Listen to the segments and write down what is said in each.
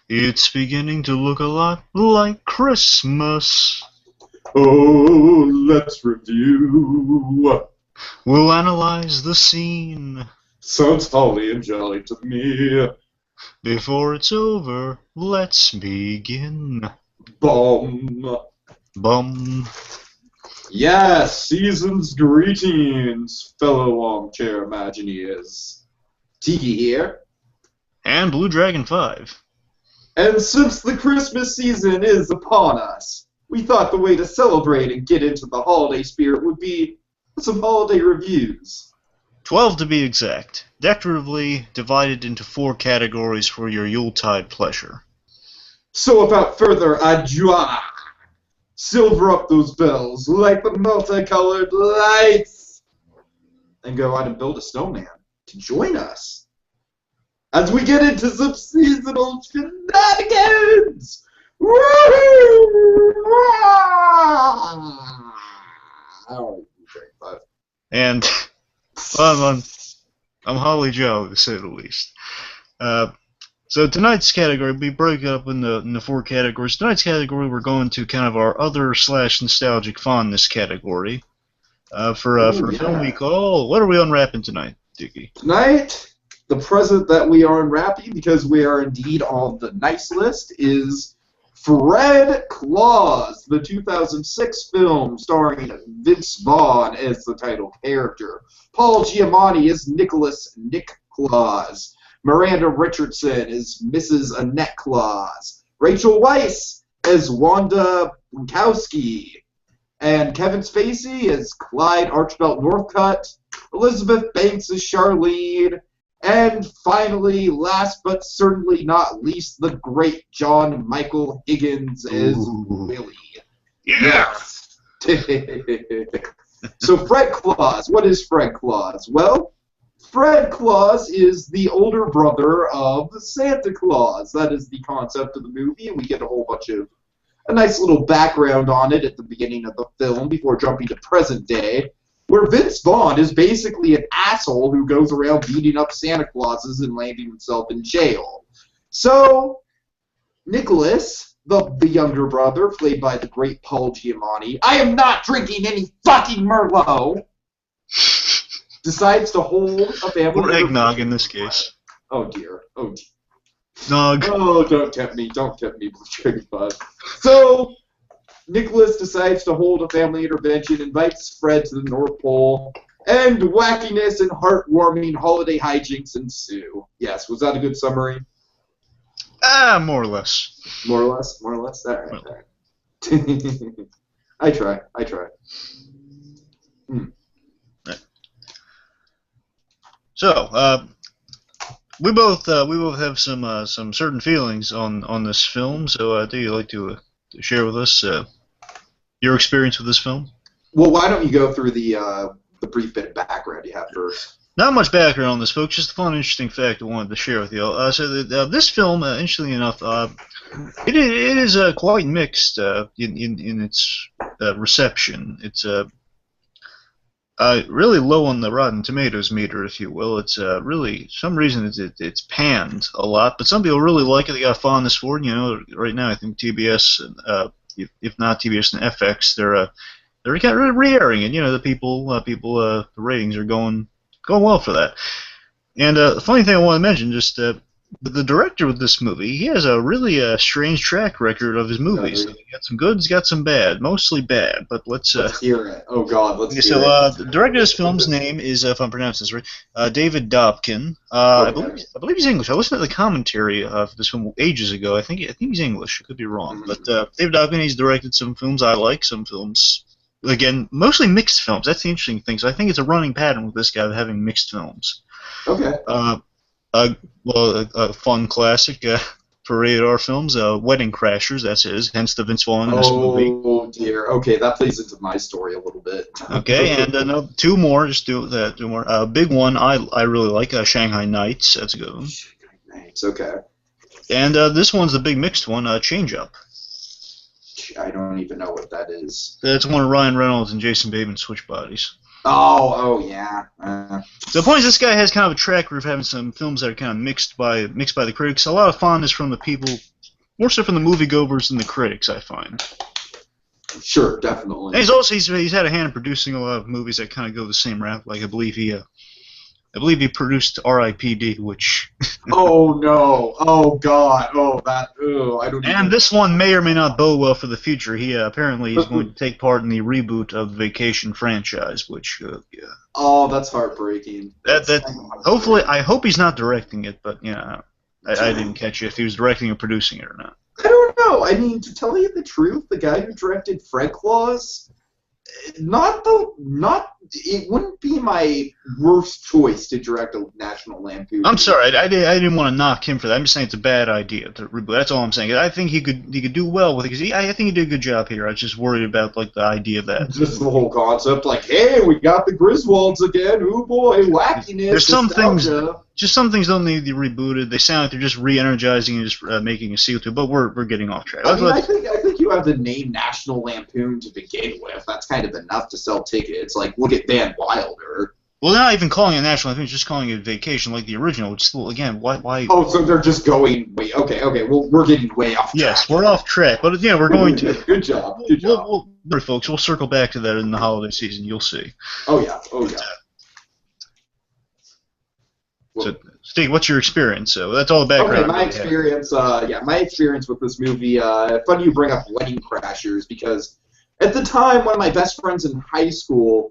It's beginning to look a lot like Christmas. Oh, let's review. We'll analyze the scene. Sounds holly and jolly to me. Before it's over, let's begin. Bum. Bum. Yes, season's greetings, fellow armchair Imagineers. Tiki here. And BlueDragonFive. And since the Christmas season is upon us, we thought the way to celebrate and get into the holiday spirit would be some holiday reviews. 12 to be exact, decoratively divided into 4 categories for your Yuletide pleasure. So without further ado, silver up those bells, light the multicolored lights, and go out and build a snowman to join us as we get into some seasonal shenanigans! And I'm holly jolly, to say the least. So tonight's category, we break it up into 4 categories. Tonight's category, we're going to kind of our other/nostalgic fondness category. For a film we call, what are we unwrapping tonight, Dickie? Tonight, the present that we are unwrapping, because we are indeed on the nice list, is Fred Claus, the 2006 film starring Vince Vaughn as the title character. Paul Giamatti as Nick Claus. Miranda Richardson as Mrs. Annette Claus. Rachel Weisz as Wanda Bukowski. And Kevin Spacey as Clyde Archibald Northcutt. Elizabeth Banks as Charlene. And finally, last but certainly not least, the great John Michael Higgins as Willie. Yes! So Fred Claus, what is Fred Claus? Well, Fred Claus is the older brother of Santa Claus. That is the concept of the movie, and we get a nice little background on it at the beginning of the film before jumping to present day, where Vince Vaughn is basically an asshole who goes around beating up Santa Clauses and landing himself in jail. So, Nicholas, the younger brother, played by the great Paul Giamatti, I am not drinking any fucking Merlot, decides to hold a family... Or eggnog in this case. Oh dear, oh dear. Nog. Oh, don't tempt me, BlueDragonFive. So, Nicholas decides to hold a family intervention, invites Fred to the North Pole, and wackiness and heartwarming holiday hijinks ensue. Yes, was that a good summary? More or less. More or less? More or less? All right. I try. Right. So, we both have some certain feelings on this film. So, do you like to share with us your experience with this film? Well, why don't you go through the brief bit of background you have first? Not much background on this, folks. Just a fun, interesting fact I wanted to share with you. This film, interestingly enough, it is quite mixed in its reception. It's really low on the Rotten Tomatoes meter, if you will. It's really, some reason it's panned a lot, but some people really like it. They got fondness for it. You know, right now I think TBS, if not TBS and FX, they're kind of re-airing it. You know, the ratings are going well for that. And the funny thing I want to mention, just the director of this movie, he has a really strange track record of his movies. So he got some good, he's got some bad, mostly bad. But let's hear it. Oh God, let's hear it. So the director of this film's name is, if I'm pronouncing this right, David Dobkin. I believe he's English. I listened to the commentary of this film ages ago. I think he's English. I could be wrong, but David Dobkin, he's directed some films I like, some films. Again, mostly mixed films. That's the interesting thing. So I think it's a running pattern with this guy of having mixed films. Okay. A fun classic for rated R films, Wedding Crashers. That's his. Hence the Vince Vaughn in this movie. Oh dear. Okay, that plays into my story a little bit. Okay, and 2 more. Just do that. 2 more. Big one I really like. Shanghai Nights. That's a good one. Shanghai Nights. Okay. And this one's the big mixed one. Change Up. I don't even know what that is. That's one of Ryan Reynolds and Jason Bateman switch bodies. Oh yeah. So the point is, this guy has kind of a track record of having some films that are kind of mixed by the critics. A lot of fondness from the people More so from the moviegoers than the critics, I find. Sure, definitely. And he's had a hand in producing a lot of movies that kind of go the same route. Like I believe he produced R.I.P.D., which. Oh no! Oh god! Oh that! Oh, I don't. And this one may or may not bode well for the future. He apparently he's going to take part in the reboot of the Vacation franchise, which yeah. Oh, that's heartbreaking. Hopefully, I hope he's not directing it, but yeah, I didn't catch if he was directing or producing it or not. I don't know. I mean, to tell you the truth, the guy who directed Fred Claus, it wouldn't be my worst choice to direct a National Lampoon. I'm sorry, I didn't want to knock him for that. I'm just saying it's a bad idea to reboot. That's all I'm saying. I think he could do well with it because I think he did a good job here. I was just worried about like the idea of that. Just the whole concept, like, hey, we got the Griswolds again. Ooh boy, wackiness. There's some things. Just some things don't need to be rebooted. They sound like they're just re-energizing and just making a sequel to. But we're getting off track. I think you have the name National Lampoon to begin with. That's kind of enough to sell tickets. Like, look at Van Wilder. Well, they're not even calling it National Lampoon. Just calling it Vacation, like the original. Which still, again, why? Oh, so they're just going way. Okay. Well, we're getting way off track. Yes, we're off track. But yeah, we're going to. Good job. Sorry, folks. We'll circle back to that in the holiday season. You'll see. Oh yeah. So, Steve, what's your experience? So that's all the background. Okay, my experience with this movie. Funny you bring up Wedding Crashers because at the time, one of my best friends in high school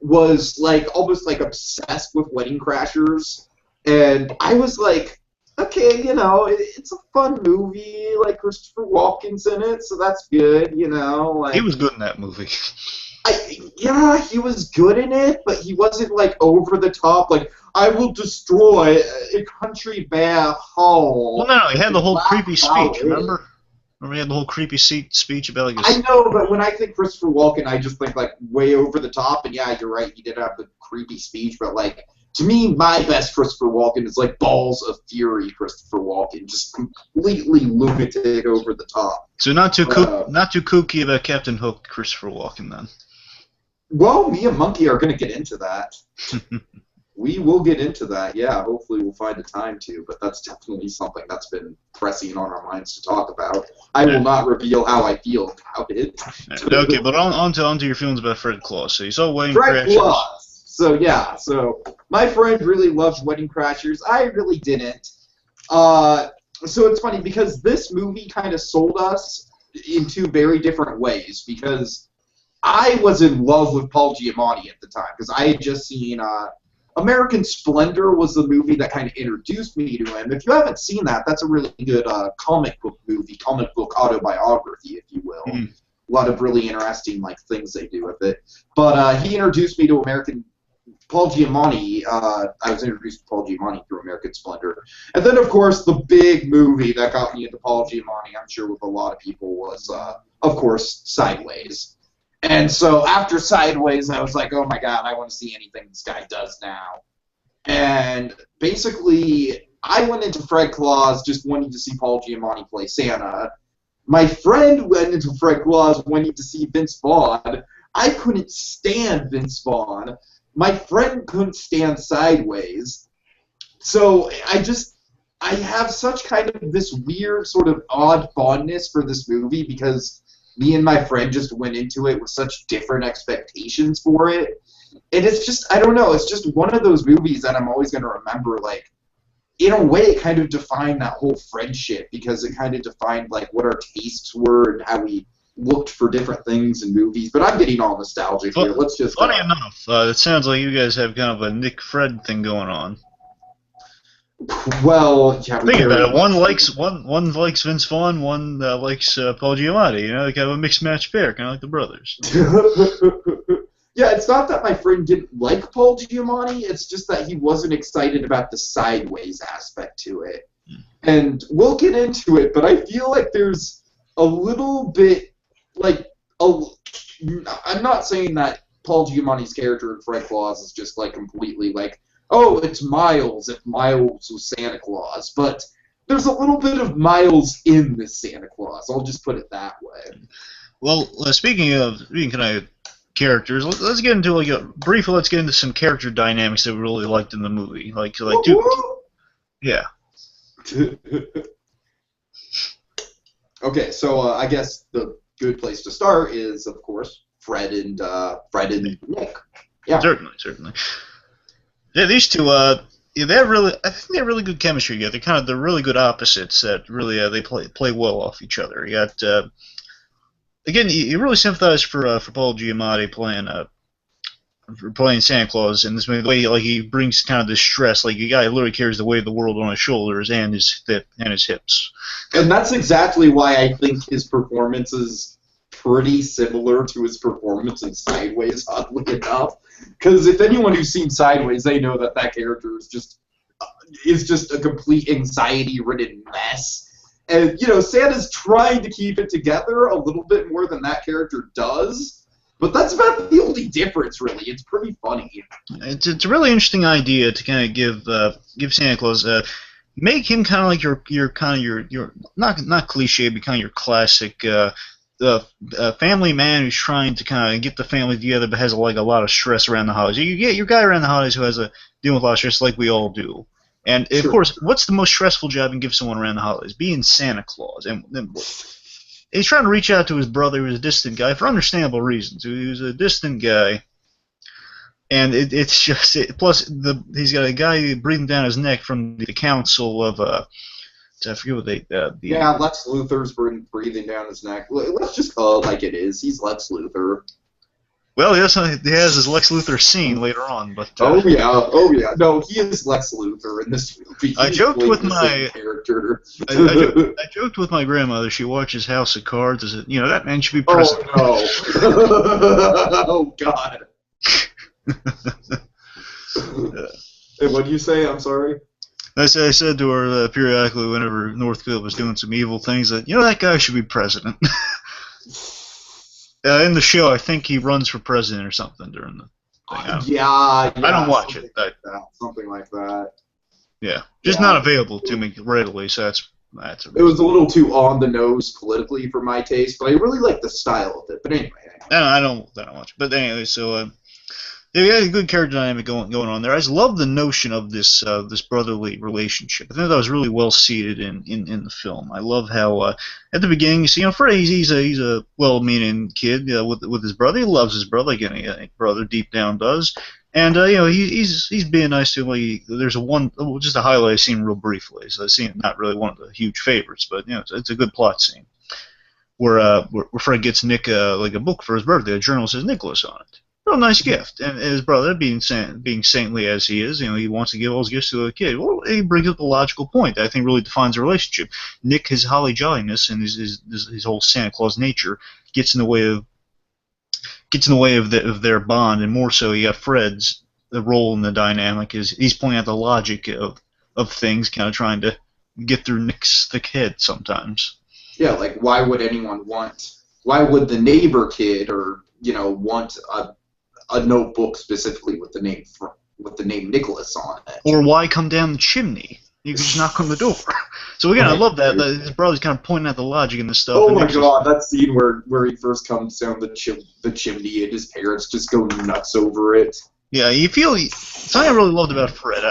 was like almost like obsessed with Wedding Crashers, and I was like, okay, it's a fun movie. Like Christopher Walken's in it, so that's good. Like he was good in that movie. Yeah, he was good in it, but he wasn't like over the top. Like I will destroy a country bear hole. Well, no, he had the whole creepy speech. Remember he had the whole creepy speech about like. I know, but when I think Christopher Walken, I just think like way over the top. And yeah, you're right, he did have the creepy speech, but like to me, my best Christopher Walken is like Balls of Fury Christopher Walken, just completely lunatic over the top. So not too kooky about Captain Hook, Christopher Walken then. Well, me and Monkey are going to get into that. We will get into that, yeah. Hopefully we'll find the time to, but that's definitely something that's been pressing on our minds to talk about. I will not reveal how I feel about it. Okay, but on to your feelings about Fred Claus. So you saw Wedding Crashers. Fred Claus. So my friend really loved Wedding Crashers. I really didn't. So it's funny because this movie kind of sold us in two very different ways because I was in love with Paul Giamatti at the time because I had just seen American Splendor was the movie that kind of introduced me to him. If you haven't seen that, that's a really good comic book movie, comic book autobiography, if you will. A lot of really interesting things they do with it. But he introduced me to Paul Giamatti. I was introduced to Paul Giamatti through American Splendor. And then, of course, the big movie that got me into Paul Giamatti, I'm sure with a lot of people, was, of course, Sideways. And so after Sideways, I was like, oh my god, I want to see anything this guy does now. And basically, I went into Fred Claus just wanting to see Paul Giamatti play Santa. My friend went into Fred Claus wanting to see Vince Vaughn. I couldn't stand Vince Vaughn. My friend couldn't stand Sideways. So I have such kind of this weird sort of odd fondness for this movie because me and my friend just went into it with such different expectations for it. And it's just, I don't know, it's just one of those movies that I'm always going to remember, like, in a way it kind of defined that whole friendship because it kind of defined, like, what our tastes were and how we looked for different things in movies. But I'm getting all nostalgic here. Let's just... Funny enough, it sounds like you guys have kind of a Nick Fred thing going on. Well, yeah. Think about it. One likes Vince Vaughn, one likes Paul Giamatti. They kind of a mixed match pair, kind of like the brothers. Yeah, it's not that my friend didn't like Paul Giamatti. It's just that he wasn't excited about the Sideways aspect to it. And we'll get into it, but I feel like there's a little bit I'm not saying that Paul Giamatti's character in Fred Claus is just completely oh, it's Miles if Miles was Santa Claus. But there's a little bit of Miles in this Santa Claus. I'll just put it that way. Well, speaking of characters, let's get into briefly. Let's get into some character dynamics that we really liked in the movie. Yeah. Okay, so I guess the good place to start is, of course, Fred and Nick. Yeah. Certainly. Yeah, these two, yeah, I think they have really good chemistry together. They're really good opposites that really they play well off each other. You got again, you really sympathize for Paul Giamatti playing Santa Claus in this movie. The way he brings kind of this stress, like a guy who literally carries the weight of the world on his shoulders and his hips. And that's exactly why I think his performance is pretty similar to his performance in Sideways, oddly enough. Because if anyone who's seen Sideways, they know that character is just a complete anxiety-ridden mess. And, Santa's trying to keep it together a little bit more than that character does. But that's about the only difference, really. It's pretty funny. It's a really interesting idea to kind of give Santa Claus make him kind of like your not cliche, but kind of your classic family man who's trying to kind of get the family together, but has like a lot of stress around the holidays. You get your guy around the holidays who has dealing with a lot of stress, like we all do. And Sure. Of course, what's the most stressful job you can give someone around the holidays? Being Santa Claus. And then he's trying to reach out to his brother, who's a distant guy, for understandable reasons. He's a distant guy, and it's just plus he's got a guy breathing down his neck from the council of I forget what they Yeah, Lex Luthor's breathing down his neck. Let's just call it like it is. He's Lex Luthor. Well, he has his Lex Luthor scene later on, but oh yeah. No, he is Lex Luthor in this movie. I joked with my character. I joked with my grandmother. She watches House of Cards. I said, that man should be president. Oh no! Oh God! And what do you say? I'm sorry. I said to her periodically whenever Northfield was doing some evil things that that guy should be president. In the show, I think he runs for president or something during the thing. Yeah, I don't watch it. Something like that. Yeah, just not available to me readily, so that's it was a little too on the nose politically for my taste, but I really like the style of it. But anyway. I don't watch it. But anyway, so yeah, we had a good character dynamic going on there. I just love the notion of this brotherly relationship. I think that was really well seated in the film. I love how at the beginning you see, Fred, he's a well-meaning kid with his brother. He loves his brother, like any brother deep down does. And he's being nice to him. There's just a highlight scene real briefly. So the scene not really one of the huge favorites, but it's a good plot scene where Fred gets Nick like a book for his birthday. A journal says Nicholas on it. Real nice gift, and his brother, being saintly as he is, he wants to give all his gifts to a kid. Well, he brings up a logical point that I think really defines the relationship. Nick, his holly jolliness and his whole Santa Claus nature gets in the way of their bond, and more so, you got Fred's the role in the dynamic is he's pointing out the logic of things, kind of trying to get through Nick's thick head sometimes. Yeah, like why would the neighbor kid want a notebook specifically with the name Nicholas on it? Or why come down the chimney? You can just knock on the door. So again, I love that his brother's kind of pointing out the logic in this stuff. Oh my God, that scene where he first comes down the chimney and his parents just go nuts over it. Yeah, something I really loved about Fred.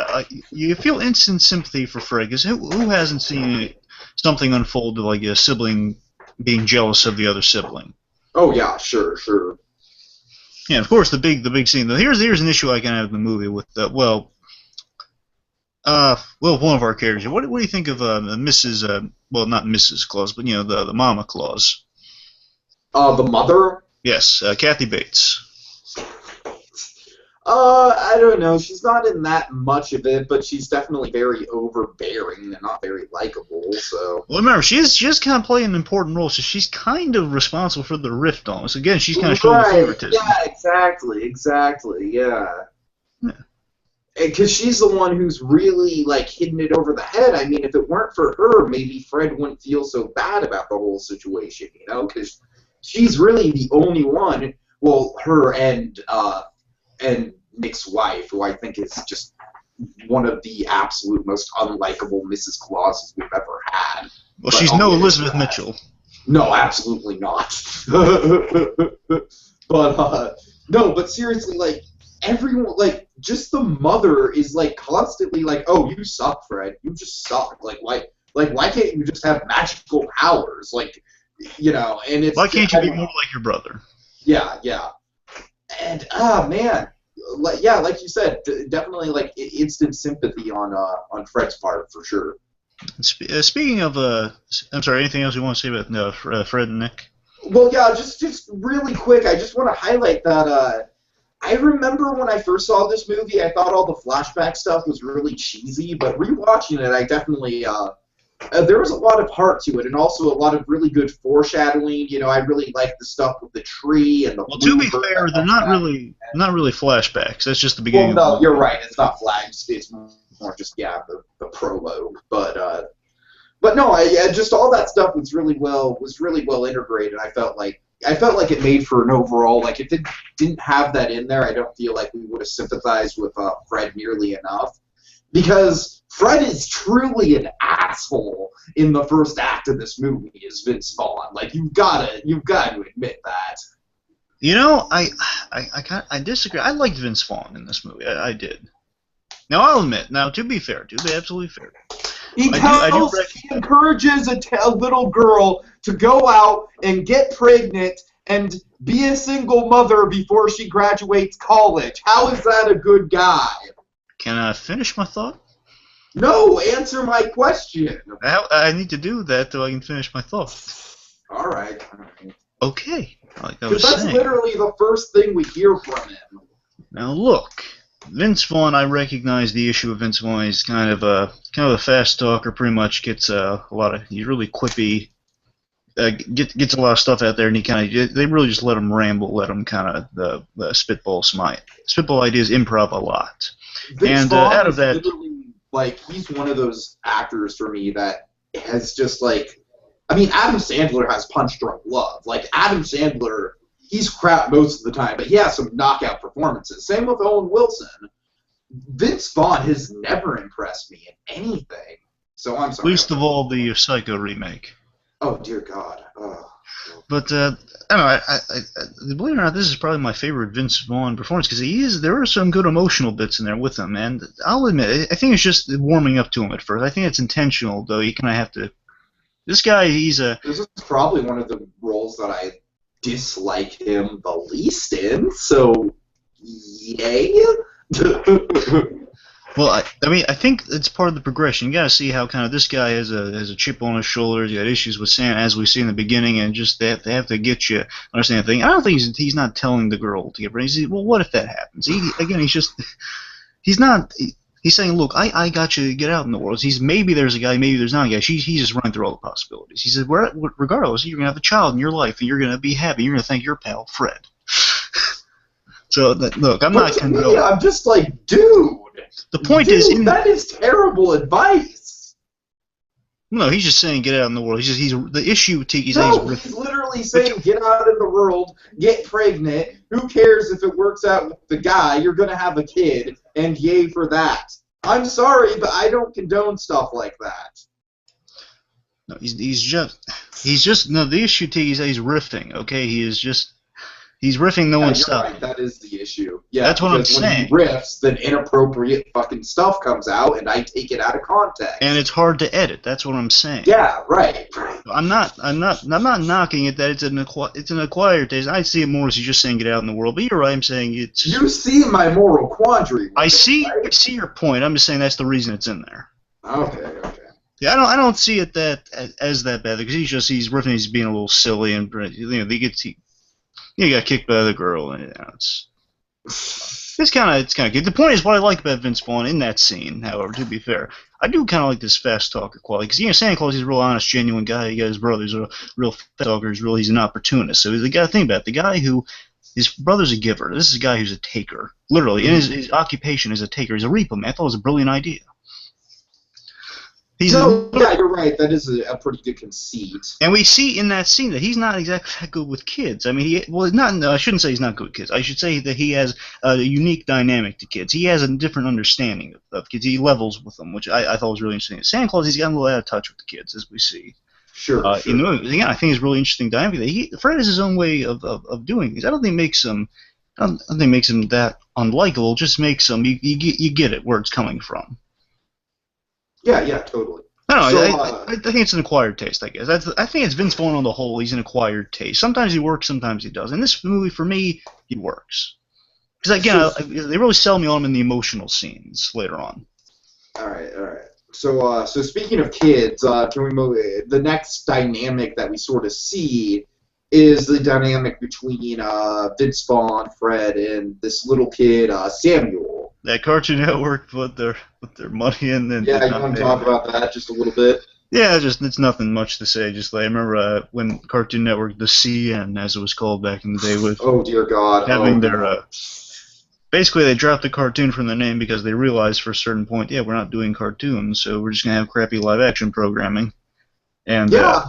You feel instant sympathy for Fred, because who hasn't seen something unfold like a sibling being jealous of the other sibling? Oh yeah, sure. Yeah, of course, the big scene. Here's an issue I can have in the movie with one of our characters. What do you think of Mrs. Not Mrs. Claus, but the Mama Claus? The mother? Yes, Kathy Bates. I don't know. She's not in that much of it, but she's definitely very overbearing and not very likable. So. Well, remember, she's kind of playing an important role, so she's kind of responsible for the rift almost. Again, she's kind of showing the favoritism. Yeah, exactly. Yeah. Because she's the one who's really hitting it over the head. I mean, if it weren't for her, maybe Fred wouldn't feel so bad about the whole situation. Because she's really the only one. Well, her and Nick's wife, who I think is just one of the absolute most unlikable Mrs. Clauses we've ever had. Well, she's no Elizabeth Mitchell. No, absolutely not. But seriously, everyone, just the mother is constantly oh, you suck, Fred. You just suck. Why Like, why can't you just have magical powers? Like, you know, and it's Why can't you be more like your brother? Yeah, yeah. And man, yeah, like you said, definitely like instant sympathy on Fred's part for sure. Speaking of, I'm sorry, anything else you want to say about Fred and Nick? Well, yeah, just really quick, I just want to highlight that I remember when I first saw this movie, I thought all the flashback stuff was really cheesy, but rewatching it, I definitely there was a lot of heart to it, and also a lot of really good foreshadowing. You know, I really liked the stuff with the tree and the. Well, to be fair, they're not really flashbacks. That's just the beginning. Well, no, you're right. It's not flags. It's more just the prologue. But no, just all that stuff was really well integrated. I felt like it made for an overall, like, if it didn't have that in there, I don't feel like we would have sympathized with Fred nearly enough, because Fred is truly an asshole in the first act of this movie as Vince Vaughn. Like, you've got to admit that. You know, I disagree. I liked Vince Vaughn in this movie. I did. Now, I'll admit. Now, to be fair, to be absolutely fair, he encourages a little girl to go out and get pregnant and be a single mother before she graduates college. How is that a good guy? Can I finish my thought? No, answer my question. I need to do that so I can finish my thought. All right. Okay. Like I was saying. Because that's literally the first thing we hear from him. Now look, Vince Vaughn. I recognize the issue of Vince Vaughn. He's kind of a fast talker. Pretty much gets he's really quippy. Gets a lot of stuff out there, and they really just let him ramble, let him kind of the spitball ideas, improv a lot. Vince Vaughn out of that, literally, like, he's one of those actors for me that has just, like, I mean, Adam Sandler has punch drunk love. Like, Adam Sandler, he's crap most of the time, but he has some knockout performances. Same with Owen Wilson. Vince Vaughn has never impressed me in anything. So I'm sorry. Least of all the Psycho remake. Oh, dear God. But I don't know. Believe it or not, this is probably my favorite Vince Vaughn performance, because there are some good emotional bits in there with him, and I'll admit, I think it's just warming up to him at first. I think it's intentional, though. You kind of have to. This guy, this is probably one of the roles that I dislike him the least in. So, yay. Well, I mean, I think it's part of the progression. You gotta see how kind of this guy has a chip on his shoulder. He's got issues with Santa, as we see in the beginning, and just they have to get you understand the thing. I don't think he's not telling the girl to get ready. Well, what if that happens? He's saying, look, I got you to get out in the world. Maybe there's a guy, maybe there's not a guy. He's just running through all the possibilities. He says, regardless, you're gonna have a child in your life, and you're gonna be happy. You're gonna thank your pal Fred. So look, I'm not condoning. I'm just like, dude. The point is, that is terrible advice. No, he's just saying get out in the world. He's the issue. He's literally saying get out in the world, get pregnant. Who cares if it works out with the guy? You're gonna have a kid, and yay for that. I'm sorry, but I don't condone stuff like that. No, he's just no. The issue, he's riffing. Okay, he's riffing. No one's stopping. Right. That is the issue. Yeah, that's what I'm saying. When he riffs, then inappropriate fucking stuff comes out, and I take it out of context. And it's hard to edit. That's what I'm saying. Yeah, right. I'm not knocking it that it's an acquired taste. I see it more as you just saying get out in the world. But you're right. I'm saying it's. You see my moral quandary. I see your point. I'm just saying that's the reason it's in there. Okay. Yeah, I don't see it as that bad, because he's riffing. He's being a little silly, and he got kicked by the girl, and it's kind of good. The point is, what I like about Vince Vaughn in that scene, however, to be fair, I do kind of like this fast talker quality, because Santa Claus is a real honest, genuine guy. You got his brother's a real fast talker. He's an opportunist. So the guy, think about it, the guy who his brother's a giver. This is a guy who's a taker, literally, and his occupation is a taker. He's a repo man. I thought it was a brilliant idea. Yeah, you're right. That is a pretty good conceit. And we see in that scene that he's not exactly that good with kids. I mean, I shouldn't say he's not good with kids. I should say that he has a unique dynamic to kids. He has a different understanding of kids. He levels with them, which I thought was really interesting. Santa Claus, he's gotten a little out of touch with the kids, as we see. Sure. Again, I think it's really interesting dynamic. Fred has his own way of doing things. I don't think it makes him that unlikable. It just makes him you get it where it's coming from. Yeah, totally. I don't So, know. I think it's an acquired taste. I guess I think it's Vince Vaughn on the whole. He's an acquired taste. Sometimes he works, sometimes he does. In this movie, for me, he works because again, so they really sell me on him in the emotional scenes later on. all right, all right. So speaking of kids, can we move? The next dynamic that we sort of see is the dynamic between Vince Vaughn, Fred, and this little kid, Samuel. That Cartoon Network put their money in and Yeah, did you not want to pay talk him. about that just a little bit? Yeah, just it's nothing much to say. Just like I remember when Cartoon Network, the CN as it was called back in the day, was Oh dear God! Oh having their no! basically they dropped the cartoon from their name because they realized for a certain point, yeah, we're not doing cartoons, so we're just gonna have crappy live action programming. And Yeah,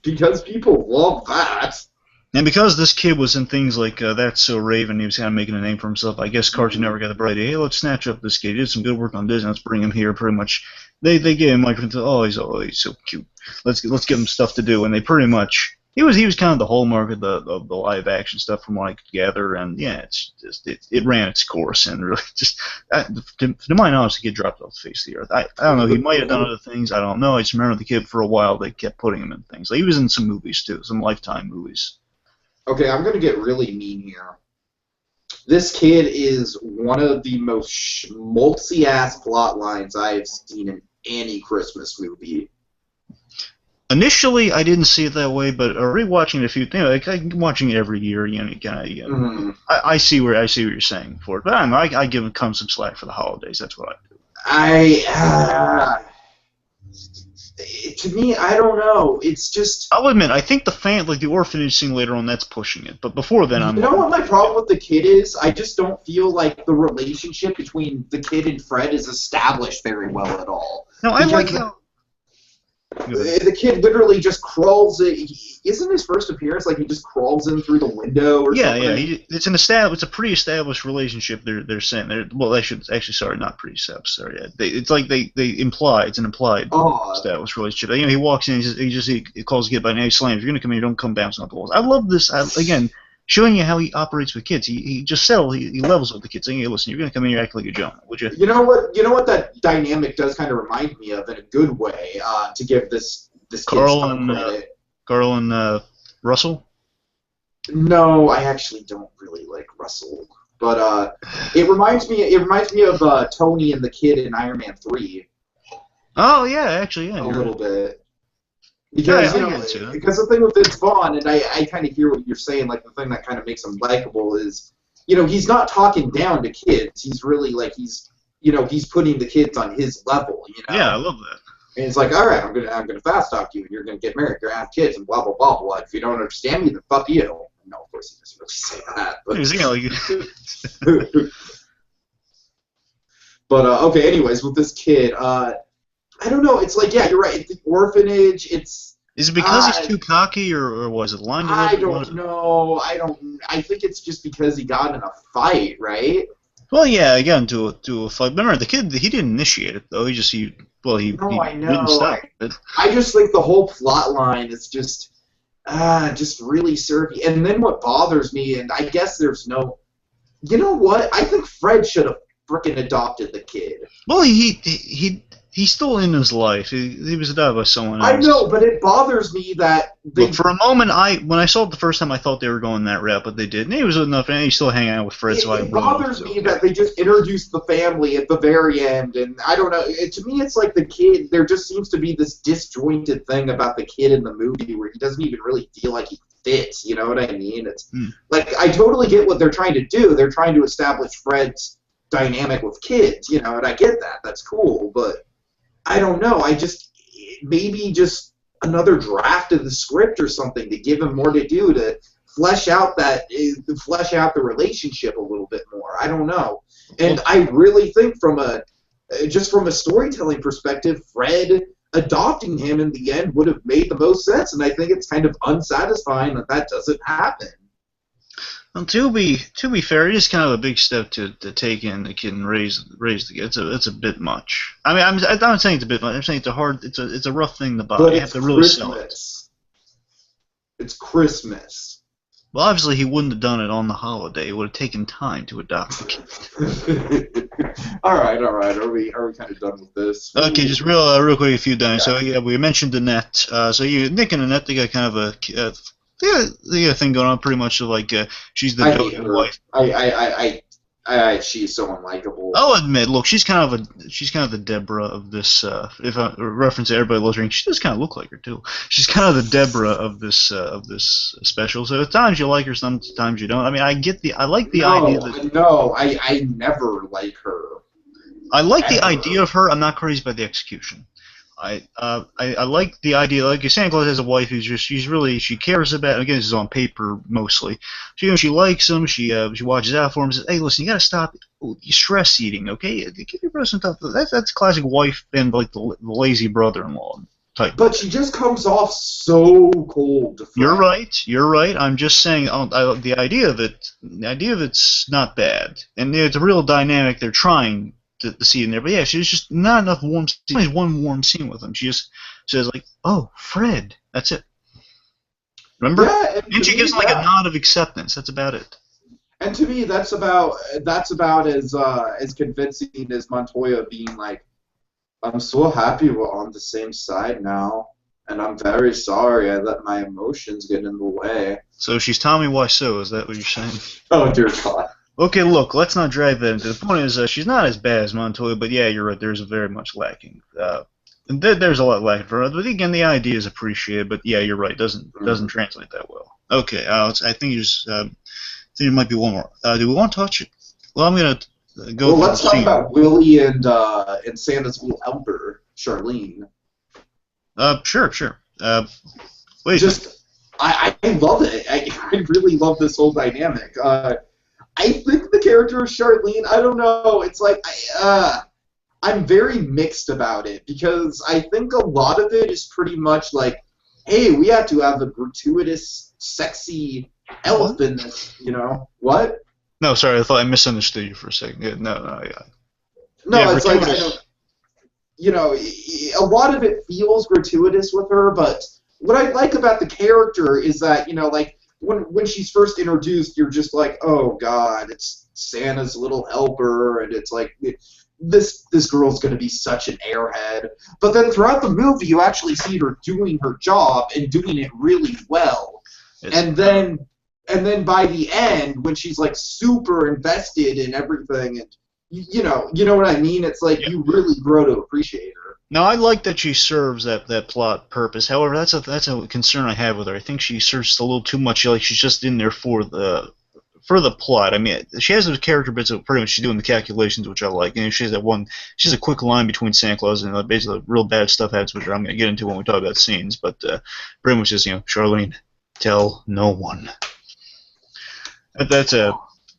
because people love that. because this kid was in things like That's So Raven, he was kind of making a name for himself. I guess Cartoon Network got the bright idea, hey, let's snatch up this kid. He did some good work on Disney. Let's bring him here. Pretty much, they gave him like, oh, he's so cute. Let's give him stuff to do. And they pretty much he was kind of the hallmark of the live action stuff from what I could gather. And yeah, it's just it ran its course and really just to my knowledge, the kid dropped off the face of the earth. I don't know. He might have done other things. I don't know. I just remember the kid for a while. They kept putting him in things. Like, he was in some movies too, some Lifetime movies. Okay, I'm gonna get really mean here. This kid is one of the most schmaltzy-ass plot lines I have seen in any Christmas movie. Initially, I didn't see it that way, but rewatching it a few, like I'm watching it every year, Mm. I see where you're saying for it, but I don't know. I give him some slack for the holidays. That's what I do. To me, I don't know. It's just, I'll admit, I think the orphanage scene later on, that's pushing it. But before then, you know what my problem with the kid is? I just don't feel like the relationship between the kid and Fred is established very well at all. No, I like how. The kid literally just crawls in. Isn't his first appearance like he just crawls in through the window or something? Yeah. It's a pretty established relationship. They're saying well, they should actually not pretty established. Sorry, it's like they imply it's an implied established relationship. He walks in, he calls the kid by name, slams. If you're gonna come here, don't come bouncing off the walls. I love this. Again, showing you how he operates with kids. He just settles. He levels with the kids, saying, "Hey, listen, you're gonna come in here, act like a gentleman, would you?" You know what? You know what that dynamic does kind of remind me of in a good way. To give this kid some credit. Carl and Russell. No, I actually don't really like Russell, but it reminds me. It reminds me of Tony and the kid in Iron Man 3. Oh yeah, actually, yeah. A little bit. Because because the thing with Vince Vaughn, and I kind of hear what you're saying. Like the thing that kind of makes him likable is, he's not talking down to kids. He's really like he's putting the kids on his level. Yeah, I love that. And it's like, all right, I'm gonna fast talk you, and you're gonna get married, you're gonna have kids, and blah blah blah blah. If you don't understand me, then fuck you. No, of course he doesn't really say that. But okay. Anyways, with this kid, I don't know. It's like, yeah, you're right. It's the orphanage. Is it because he's too cocky, or was it line I don't know. I think it's just because he got in a fight, right? Well, yeah, he got into a fight. Remember, the kid, he didn't initiate it though. He I know. wouldn't stop it. I just think the whole plot line is just really surfy. And then what bothers me, and I guess there's no, you know what? I think Fred should have frickin' adopted the kid. Well, he's still in his life. He was adopted by someone else. I know, but it bothers me that Look, for a moment, when I saw it the first time, I thought they were going that route, but they didn't. He was enough, and he's still hanging out with Fred. It bothers me that they just introduced the family at the very end, and I don't know. To me, it's like the kid. There just seems to be this disjointed thing about the kid in the movie where he doesn't even really feel like he fits. You know what I mean? It's like I totally get what they're trying to do. They're trying to establish Fred's dynamic with kids, and I get that. That's cool, but I don't know. Maybe just another draft of the script or something to give him more to do to flesh out the relationship a little bit more. I don't know. And I really think from a storytelling perspective, Fred adopting him in the end would have made the most sense. And I think it's kind of unsatisfying that doesn't happen. Well, to be fair, it is kind of a big step to take in the kid and raise the kid. It's a bit much. I mean, I'm not saying it's a bit much. I'm saying it's a rough thing to buy. But you have to really sell it. It's Christmas. Well, obviously he wouldn't have done it on the holiday. It would have taken time to adopt the kid. All right, all right. Are we kind of done with this? Okay, just real quick, a few dimes. Yeah. So yeah, we mentioned Annette. So Nick and Annette, they got kind of they got a thing going on, pretty much like she's the I hate doting her. wife. She's so unlikable. I'll admit, look, she's kind of the Deborah of this. If I reference everybody loves ring, she does kind of look like her too. She's kind of the Deborah of this special. So at times you like her, sometimes you don't. I mean, I like the idea that. No, I never like her. I like the Ever. idea of her. I'm not crazy about the execution. I like the idea. Like Santa Claus has a wife who's she cares about. Again, this is on paper mostly. She likes him. She watches out for him. Says, hey, listen, you gotta stop stress eating. Okay, give your brother some stuff. That's classic wife and like the lazy brother-in-law type. But she just comes off so cold. You're right. You're right. I'm just saying the idea of it's not bad, and it's a real dynamic they're trying to see in there. But yeah, she's just not enough warm scenes. There's one warm scene with him. She just says like, "Oh, Fred." That's it. Remember? Yeah, and she gives like a nod of acceptance. That's about it. And to me, that's about as convincing as Montoya being like, "I'm so happy we're on the same side now, and I'm very sorry I let my emotions get in the way." So she's Tommy Wiseau. Is that what you're saying? Oh dear God. Okay, look, let's not drag that into the point. Is she's not as bad as Montoya, but yeah, you're right. There's very much lacking. And there's a lot lacking for her. But again, the idea is appreciated. But yeah, you're right. It doesn't translate that well. Okay, I think there might be one more. Do we want to touch it? Well, I'm gonna go. Well, let's talk about Willie and Santa's little helper, Charlene. Sure. Wait. Just, I love it. I really love this whole dynamic. I think the character of Charlene, I don't know, it's like, I'm very mixed about it, because I think a lot of it is pretty much like, hey, we have to have a gratuitous, sexy elf in this, you know? What? No, sorry, I thought I misunderstood you for a second. Yeah, no, yeah. No, yeah, it's like, you know, a lot of it feels gratuitous with her, but what I like about the character is that, you know, like, when she's first introduced, you're just like, oh God, it's Santa's little helper, and it's like this girl's gonna be such an airhead. But then throughout the movie, you actually see her doing her job and doing it really well. And then by the end, when she's like super invested in everything, and you know what I mean? It's like you really grow to appreciate her. Now, I like that she serves that plot purpose. However, that's a concern I have with her. I think she serves a little too much. Like she's just in there for the plot. I mean, she has those character bits of pretty much she's doing the calculations, which I like. And she has that one. She has a quick line between Santa Claus and basically real bad stuff happens, which I'm going to get into when we talk about scenes. But pretty much just Charlene, tell no one. That's a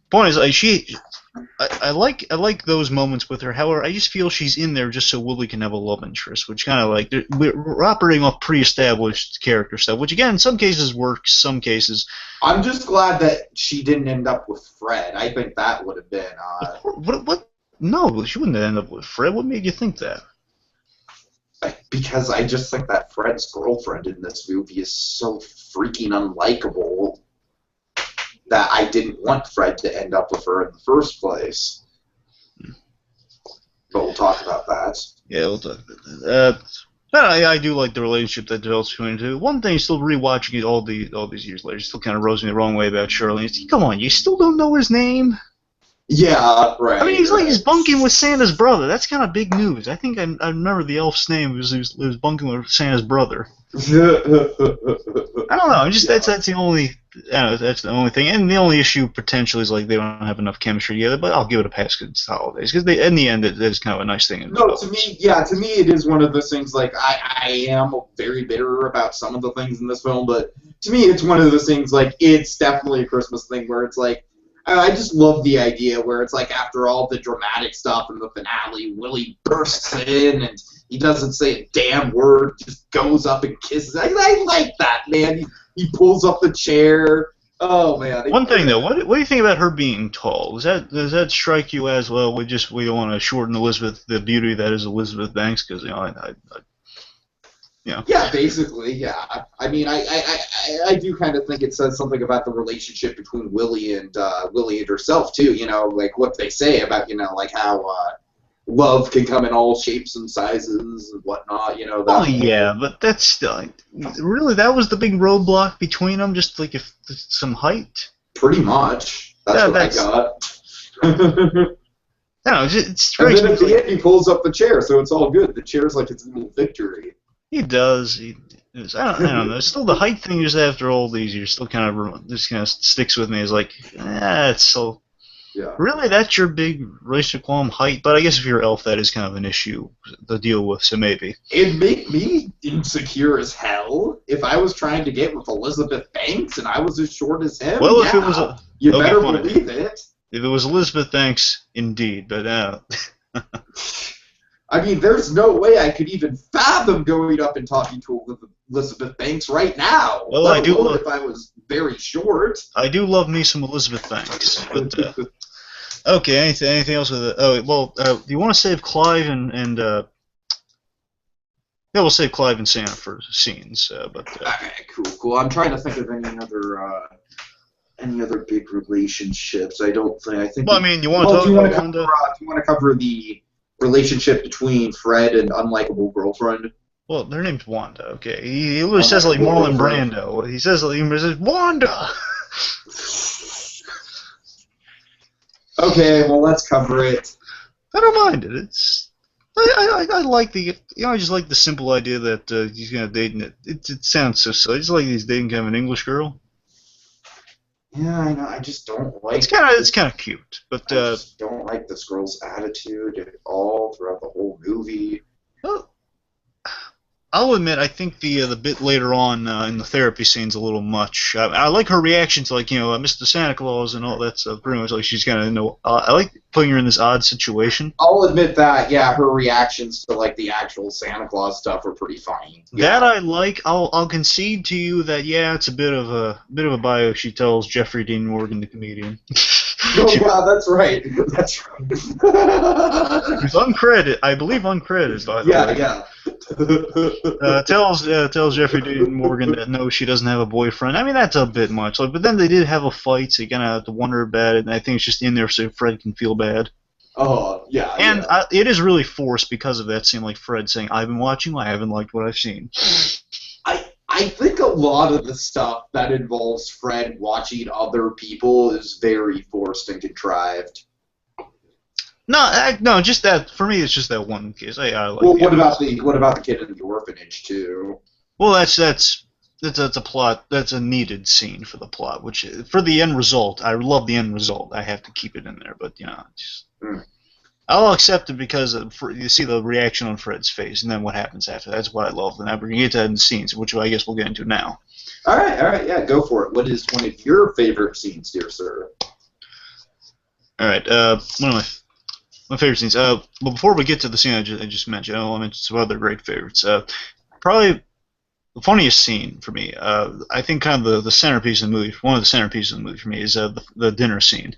point. Is like I like those moments with her. However, I just feel she's in there just so Willie can have a love interest, which kind of like we're operating off pre-established character stuff, which again in some cases works, some cases. I'm just glad that she didn't end up with Fred. I think that would have been. What? No, she wouldn't end up with Fred. What made you think that? Because I just think that Fred's girlfriend in this movie is so freaking unlikable that I didn't want Fred to end up with her in the first place. But we'll talk about that. Yeah, we'll talk about that. I do like the relationship that develops between the two. One thing, still rewatching it all these years later, still kind of rubs me the wrong way about Charlene. Come on, you still don't know his name? Yeah, right. I mean, he's bunking with Santa's brother. That's kind of big news. I think I remember the elf's name. He was bunking with Santa's brother. I don't know. That's the only. That's the only thing, and the only issue potentially is like they don't have enough chemistry together. But I'll give it a pass because it's the holidays. Because in the end, it is kind of a nice thing. No, to me, it is one of those things. Like I am very bitter about some of the things in this film, but to me, it's one of those things. Like it's definitely a Christmas thing where it's like. I just love the idea where it's like after all the dramatic stuff in the finale, Willie bursts in and he doesn't say a damn word, just goes up and kisses. I like that, man. He pulls up the chair. Oh man. One thing though, what do you think about her being tall? Does that strike you as well? We don't want to shorten the beauty that is Elizabeth Banks, because Yeah, basically, yeah. I mean, I do kind of think it says something about the relationship between Willie and herself too. You know, like what they say about like how love can come in all shapes and sizes and whatnot. You know Oh that yeah, whole but that's still really that was the big roadblock between them. Just like if some height. pretty much. That's That what I that's got. I don't know. It And strikes then me at the like end, he pulls up the chair, so it's all good. The chair's like its little victory. he does. I don't know. Still, the height thing just after all these years still just kind of sticks with me. Is like, it's so Yeah. really that's your big relationship qualm height. But I guess if you're elf, that is kind of an issue to deal with. So maybe It'd make me insecure as hell if I was trying to get with Elizabeth Banks and I was as short as him. well, Yeah, if it was a you okay, better fine. believe it. If it was Elizabeth Banks, indeed. But I mean, there's no way I could even fathom going up and talking to Elizabeth Banks right now. well, Let alone if I was very short. I do love me some Elizabeth Banks. But okay, anything else with it? Oh well, do you want to save Clive and yeah, we'll save Clive and Santa for scenes. Alright, cool. I'm trying to think of any other big relationships. I think. Well, I mean, you want to talk about Wanda? Do you want to cover the relationship between Fred and unlikable girlfriend? Well, their name's Wanda. Okay, he literally says like Marlon Brando. He says Wanda. Okay, well let's cover it. I don't mind it. It's I like the I just like the simple idea that he's gonna date. It sounds so silly. I just like he's dating kind of an English girl. Yeah, I know. I just don't like. It's kind of cute, but I just don't like this girl's attitude at all throughout the whole movie. Well, I'll admit, I think the bit later on in the therapy scene's a little much. I like her reaction to like Mr. Santa Claus and all that stuff. Pretty much like she's kind of I like putting her in this odd situation. I'll admit that, yeah, her reactions to like the actual Santa Claus stuff were pretty funny. Yeah. That I like. I'll concede to you that it's a bit of a bio. She tells Jeffrey Dean Morgan, the comedian. Oh yeah, that's right. That's right. It's uncredited. I believe uncredited. By the way. Yeah. Tells Jeffrey Dean Morgan that no, she doesn't have a boyfriend. I mean, that's a bit much. Like, but then they did have a fight, so you kind of have to wonder about it. And I think it's just in there so Fred can feel bad. Oh yeah. And yeah. it is really forced because of that scene, like Fred saying, "I've been watching. I haven't liked what I've seen." I think a lot of the stuff that involves Fred watching other people is very forced and contrived. No, just that. For me, it's just that one case. I like. Well, what about the kid in the orphanage too? Well, that's a plot. That's a needed scene for the plot. Which for the end result, I love the end result. I have to keep it in there, but just. I'll accept it because you see the reaction on Fred's face, and then what happens after. That's what I love. And we're going to get to that in the scenes, which I guess we'll get into now. All right, yeah, go for it. What is one of your favorite scenes, dear sir? All right, one of my favorite scenes. But before we get to the scene I just mentioned, I'll mention some other great favorites. Probably the funniest scene for me, I think kind of the centerpiece of the movie, one of the centerpieces of the movie for me is the dinner scene.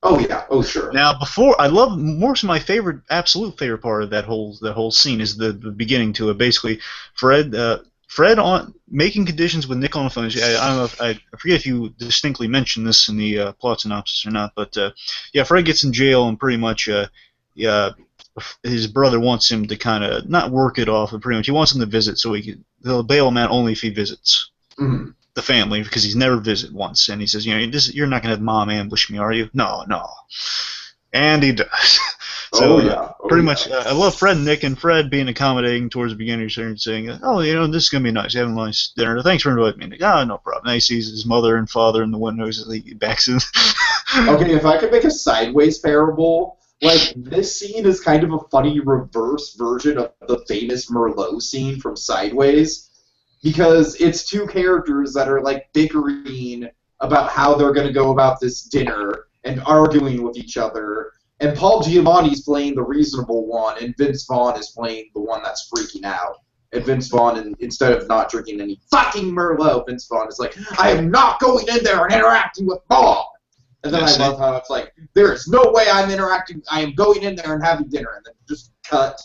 Oh yeah, oh sure. Now, my absolute favorite part of that whole scene is the beginning to it. Basically, Fred on making conditions with Nick on the phone. I don't know if I forget if you distinctly mentioned this in the plot synopsis or not, but Fred gets in jail and pretty much his brother wants him to kind of not work it off, but pretty much he wants him to visit so they'll bail him out only if he visits. Mm-hmm. The family because he's never visited once, and he says, you're not gonna have Mom ambush me, are you? No, and he does. So pretty much, I love Fred and Nick, and Fred being accommodating towards the beginning, saying, this is gonna be nice, having a nice dinner. Thanks for inviting me. Nick, no problem. Now he sees his mother and father in the windows as he backs in. Okay, if I could make a sideways parable. Like, this scene is kind of a funny reverse version of the famous Merlot scene from Sideways. Because it's two characters that are, like, bickering about how they're going to go about this dinner and arguing with each other. And Paul Giamatti's playing the reasonable one, and Vince Vaughn is playing the one that's freaking out. And Vince Vaughn, instead of not drinking any fucking Merlot, Vince Vaughn is like, I am not going in there and interacting with Mom! And then I love how it's like, there is no way I am going in there and having dinner. And then just cut.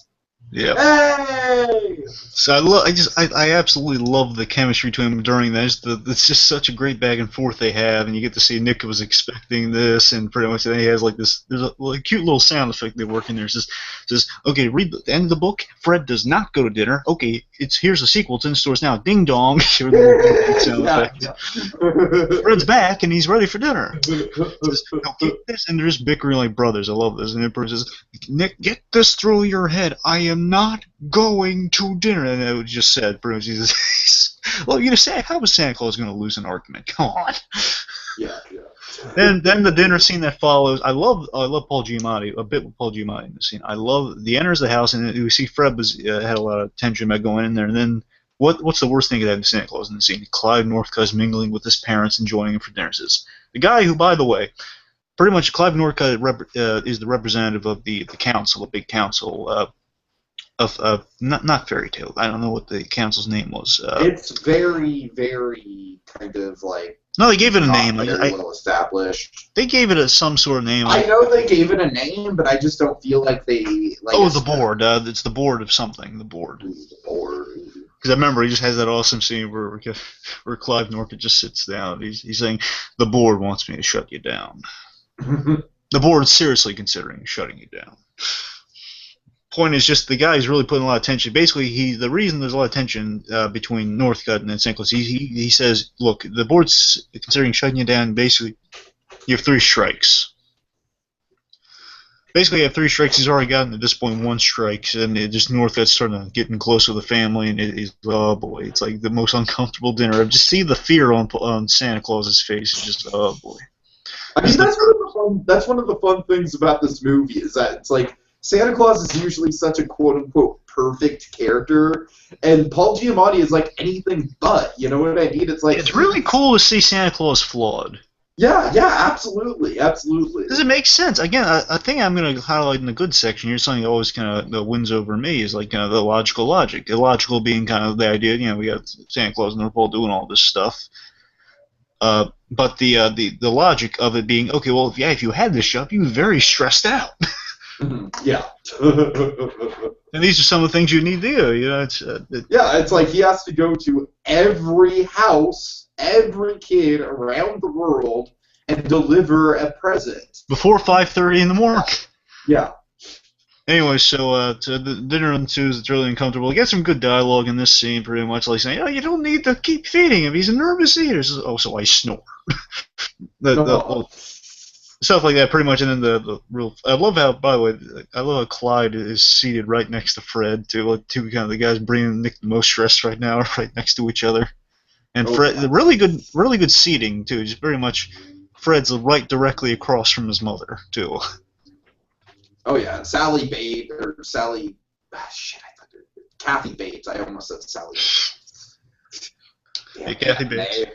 Yeah. Hey! So I absolutely love the chemistry between them during that. It's just such a great back and forth they have, and you get to see Nick was expecting this, and pretty much then he has like this. There's a cute little sound effect they work in there. It says, okay, read the end of the book. Fred does not go to dinner. Okay, here's a sequel. It's in stores now. Ding dong. Hear the little sound Yeah, effect. yeah. Fred's back and he's ready for dinner. Says, no, get this, and they're just bickering like brothers. I love this. And Emperor says, Nick, get this through your head. I am not going to dinner. And I just said, pretty much, he says, well, you know, how was Santa Claus going to lose an argument? Come on. Yeah, yeah. Then the dinner scene that follows. I love Paul Giamatti a bit with Paul Giamatti in the scene. I love the enters the house and we see Fred was had a lot of tension about going in there, and then what's the worst thing that happened to Santa Claus in the scene? Clive Northcutt's mingling with his parents and joining him for dinner. Says the guy who, by the way, pretty much Clive Northcutt is the representative of the council, the big council of not Fairy Tale. I don't know what the council's name was. It's very, very kind of like No, they gave it a not name. very well established. They gave it some sort of name. I know they gave it a name, but I just don't feel like they like. Oh, the board. It's the board of something. The board. The board. Because I remember he just has that awesome scene where Clive Northcutt just sits down. He's saying, "The board wants me to shut you down." The board is seriously considering shutting you down. Point is just the guy is really putting a lot of tension. Basically, the reason there's a lot of tension between Northcutt and St. Claus, he says, look, the board's considering shutting you down. Basically, you have 3 strikes. Basically, you have 3 strikes. He's already gotten at this point 1 strike, and just Northcutt's starting getting close with the family, and he's oh boy, it's like the most uncomfortable dinner. I just see the fear on Santa Claus's face. It's just oh boy. I mean, that's one of the fun things about this movie is that it's like Santa Claus is usually such a quote-unquote perfect character, and Paul Giamatti is like anything but, you know what I mean? It's like... It's really cool to see Santa Claus flawed. Yeah, absolutely, absolutely. Does it make sense? Again, I think I'm going to highlight in the good section here something that always kind of wins over me is like kind of the logical logic. Illogical being kind of the idea, you know, we got Santa Claus and North Pole doing all this stuff. But the logic of it being, okay, well, if you had this job, you'd be very stressed out. Yeah. And these are some of the things you need to do. You know, it's like he has to go to every house, every kid around the world, and deliver a present before 5:30 in the morning. Yeah. Anyway, so the dinner ensues. It's really uncomfortable. You get some good dialogue in this scene, pretty much like saying, "Oh, you don't need to keep feeding him. He's a nervous eater." Says, oh, so I snore. Stuff like that, pretty much. And then the real. I love how, by the way, I love how Clyde is seated right next to Fred. Two kind of the guys bringing Nick the most stress right now, are right next to each other. And Fred, really good seating too. Just very much, Fred's right directly across from his mother too. Oh yeah, Sally Bates or Sally. Shit, I thought Kathy Bates. I almost said Sally. Hey, Kathy Bates.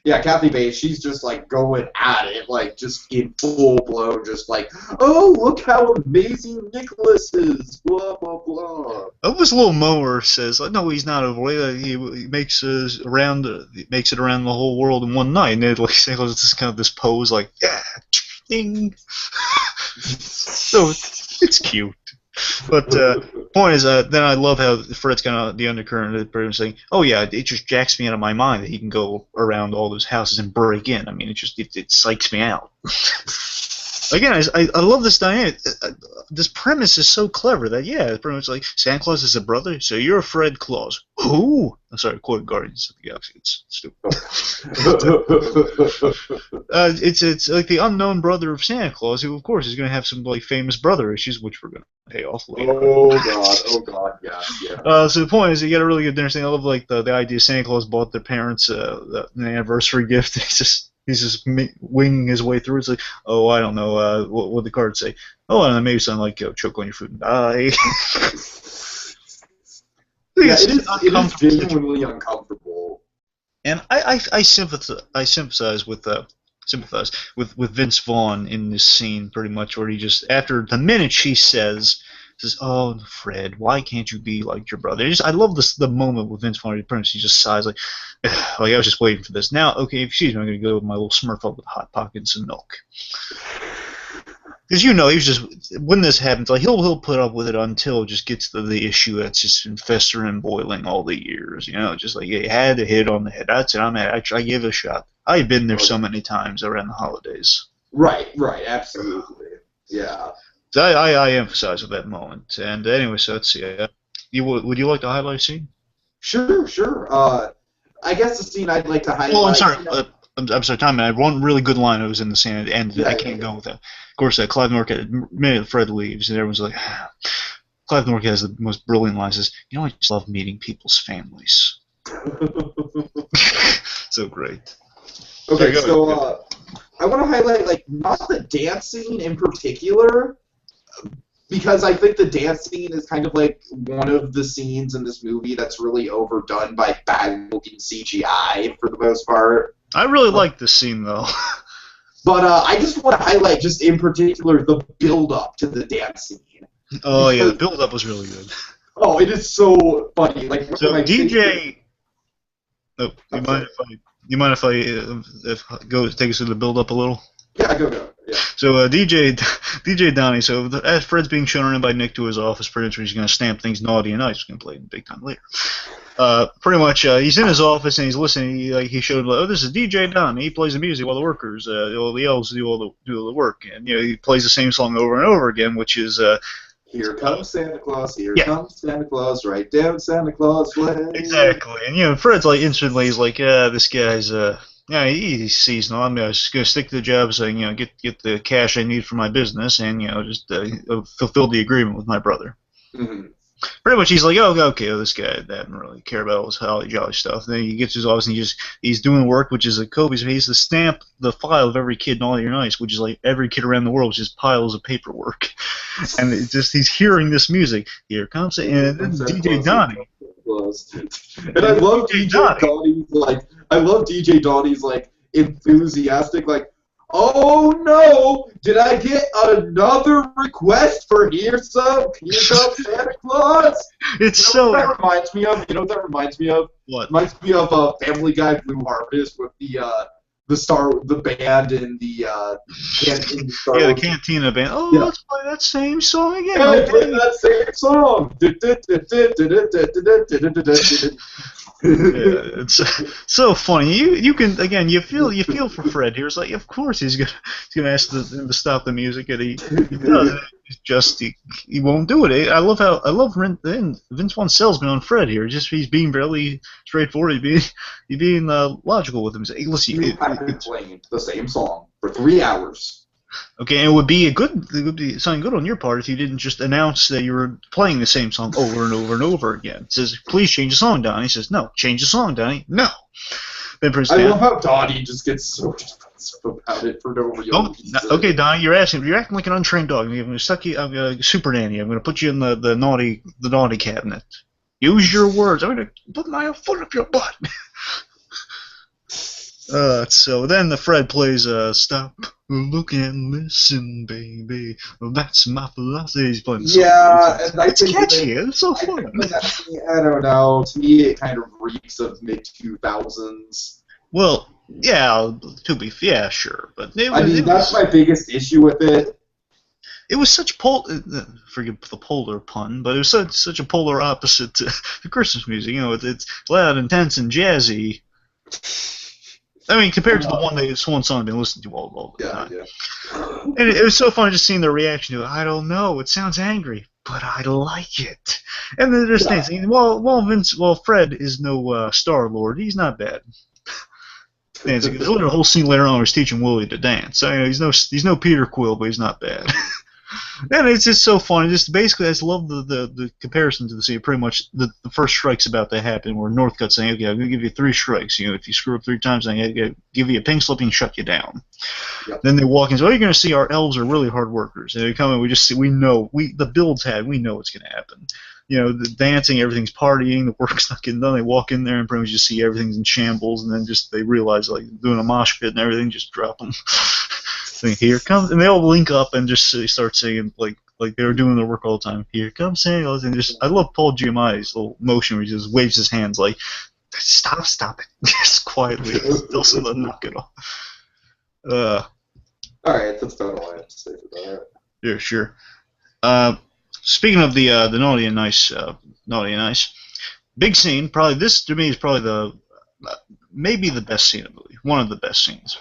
Yeah, Kathy Bates. She's just like going at it, like just in full blown, just like, oh, look how amazing Nicholas is. Blah blah blah. Oh, this little mower says, "No, he's not overweight. He makes it around the whole world in one night." And it like it's just kind of this pose, like yeah, ding. So it's cute. But point is, then I love how Fred's kind of the undercurrent of the saying, "Oh yeah, it just jacks me out of my mind that he can go around all those houses and break in. I mean, it psychs me out." Again, I love this dynamic. This premise is so clever that it's pretty much like Santa Claus is a brother, so you're Fred Claus. Who? I'm sorry, quoting Guardians of the Galaxy. It's stupid. It's like the unknown brother of Santa Claus, who of course is going to have some like famous brother issues, which we're going to pay off later. Oh god, yeah. So the point is, you get a really good dinner thing. I love like the idea Santa Claus bought their parents an anniversary gift. He's just winging his way through. It's like, oh, I don't know. What would the card say? Oh, I don't know. Maybe something like choke on your food and die. It is genuinely uncomfortable. And I sympathize with Vince Vaughn in this scene pretty much, where he just after the minute she says, "Oh, Fred, why can't you be like your brother?" I love the moment with Vince Vaughn. He just sighs like I was just waiting for this. Now, okay, excuse me, I'm going to go with my little Smurf up with Hot Pockets and milk. Because you know, he's just when this happens, like he'll put up with it until it just gets to the issue that's just been festering and boiling all the years. You know, just like you had to hit on the head. That's it. I give it a shot. I've been there so many times around the holidays. Right, absolutely, yeah. So I emphasize with that moment. And anyway, so let's see. Would you like to highlight a scene? Sure. I guess the scene I'd like to highlight. Oh, I'm sorry. I'm sorry, Tom. I had one really good line that was in the scene at the end. I can't go with that. Of course, Clive Norwood, the minute Fred leaves, and everyone's like, Clive Norwood has the most brilliant lines. Says, "You know, I just love meeting people's families." So great. Okay, so I want to highlight like not the dance scene in particular, because I think the dance scene is kind of like one of the scenes in this movie that's really overdone by bad-looking CGI for the most part. I really like this scene, though. But I just want to highlight, just in particular, the build-up to the dance scene. Oh, yeah, the build-up was really good. Oh, it is so funny. Like, so DJ... Oh, you mind if I go take us through the build-up a little? Yeah, go. Yeah. So DJ Donnie, so as Fred's being shown around by Nick to his office, pretty much he's going to stamp things naughty and nice. He's going to play it big time later. Pretty much, he's in his office and he's listening. He showed, oh, this is DJ Donnie. He plays the music while the workers, all the elves do all the work, and you know he plays the same song over and over again, which is. Here comes Santa Claus, comes Santa Claus, right down Santa Claus way. Exactly, and you know Fred's like instantly he's like, this guy's yeah, he's seasonal. I'm just gonna stick to the job, saying you know get the cash I need for my business, and you know just fulfill the agreement with my brother. Mm-hmm. Pretty much, he's like, oh, okay, well, this guy doesn't really care about all this holly jolly stuff. And then he gets his office and he's doing work, which is a Kobe's. He's to stamp the file of every kid in all your nice, which is like every kid around the world, just piles of paperwork. And it's just he's hearing this music. Here comes and DJ Donnie. And I love DJ Donnie's like enthusiastic, like, oh no! Did I get another request for here comes Santa Claus? It's you know what that reminds me of? You know what that reminds me of? What? Reminds me of Family Guy Blue Harvest with the band and the canteen. Yeah, the Cantina band. Oh, yeah. Let's play that same song again. Yeah, let's play that same song. Yeah, it's so funny. You can again. You feel for Fred here. It's like, of course he's gonna ask him to stop the music, and he does. He won't do it. I love Vince Vaughn's salesman on Fred here. Just he's being really straightforward. He's being logical with him. He's like, hey, listen, I've been playing the same song for 3 hours. Okay, and it would be something good on your part if you didn't just announce that you were playing the same song over and over and over again. It says, please change the song, Donnie. He says, no, change the song, Donnie. No. Then I love how Donnie just gets so defensive about it for no real reason. Okay, Donnie, you're acting like an untrained dog. I'm going to suck you. I'm going to super nanny. I'm going to put you in the naughty cabinet. Use your words. I'm going to put my foot up your butt. So then the Fred plays Stop, Look and Listen, Baby. That's my philosophy. He's playing and I think catchy. It's so fun. I don't know. To me, it kind of reeks of mid-2000s. Well, yeah, sure. But that's my biggest issue with it. It was such forgive the polar pun, but it was such a polar opposite to the Christmas music. You know, it's loud, intense, and jazzy. I mean, compared to the one song I've been listening to all the time. Yeah. And it was so fun just seeing their reaction to it. I don't know. It sounds angry, but I like it. And then there's dancing. Well, Fred is no Star-Lord. He's not bad. Dancing. There's a whole scene later on where he's teaching Willie to dance. So, you know, he's no Peter Quill, but he's not bad. And it's just so fun. Just basically, I just love the comparison to the scene. Pretty much the first strike's about to happen, where Northcutt's saying, "Okay, I'm going to give you 3 strikes. You know, if you screw up 3 times, I'm going to give you a pink slip and shut you down." Yep. Then they walk in. So you're going to see our elves are really hard workers. And they come in. We know the build's had. We know what's going to happen. You know, the dancing, everything's partying, the work's not getting done. They walk in there and pretty much just see everything's in shambles, and then they realize like doing a mosh pit and everything, just drop them. Here comes, and they all link up and just start singing like they were doing their work all the time. Here comes Santa Claus, and I love Paul Giamatti's little motion where he just waves his hands like, stop it, just quietly, doesn't knock it off. All right, that's about all I have to say for that. Yeah, sure. Uh, Speaking of the naughty and nice, big scene. Probably this to me is probably the maybe the best scene of the movie. One of the best scenes.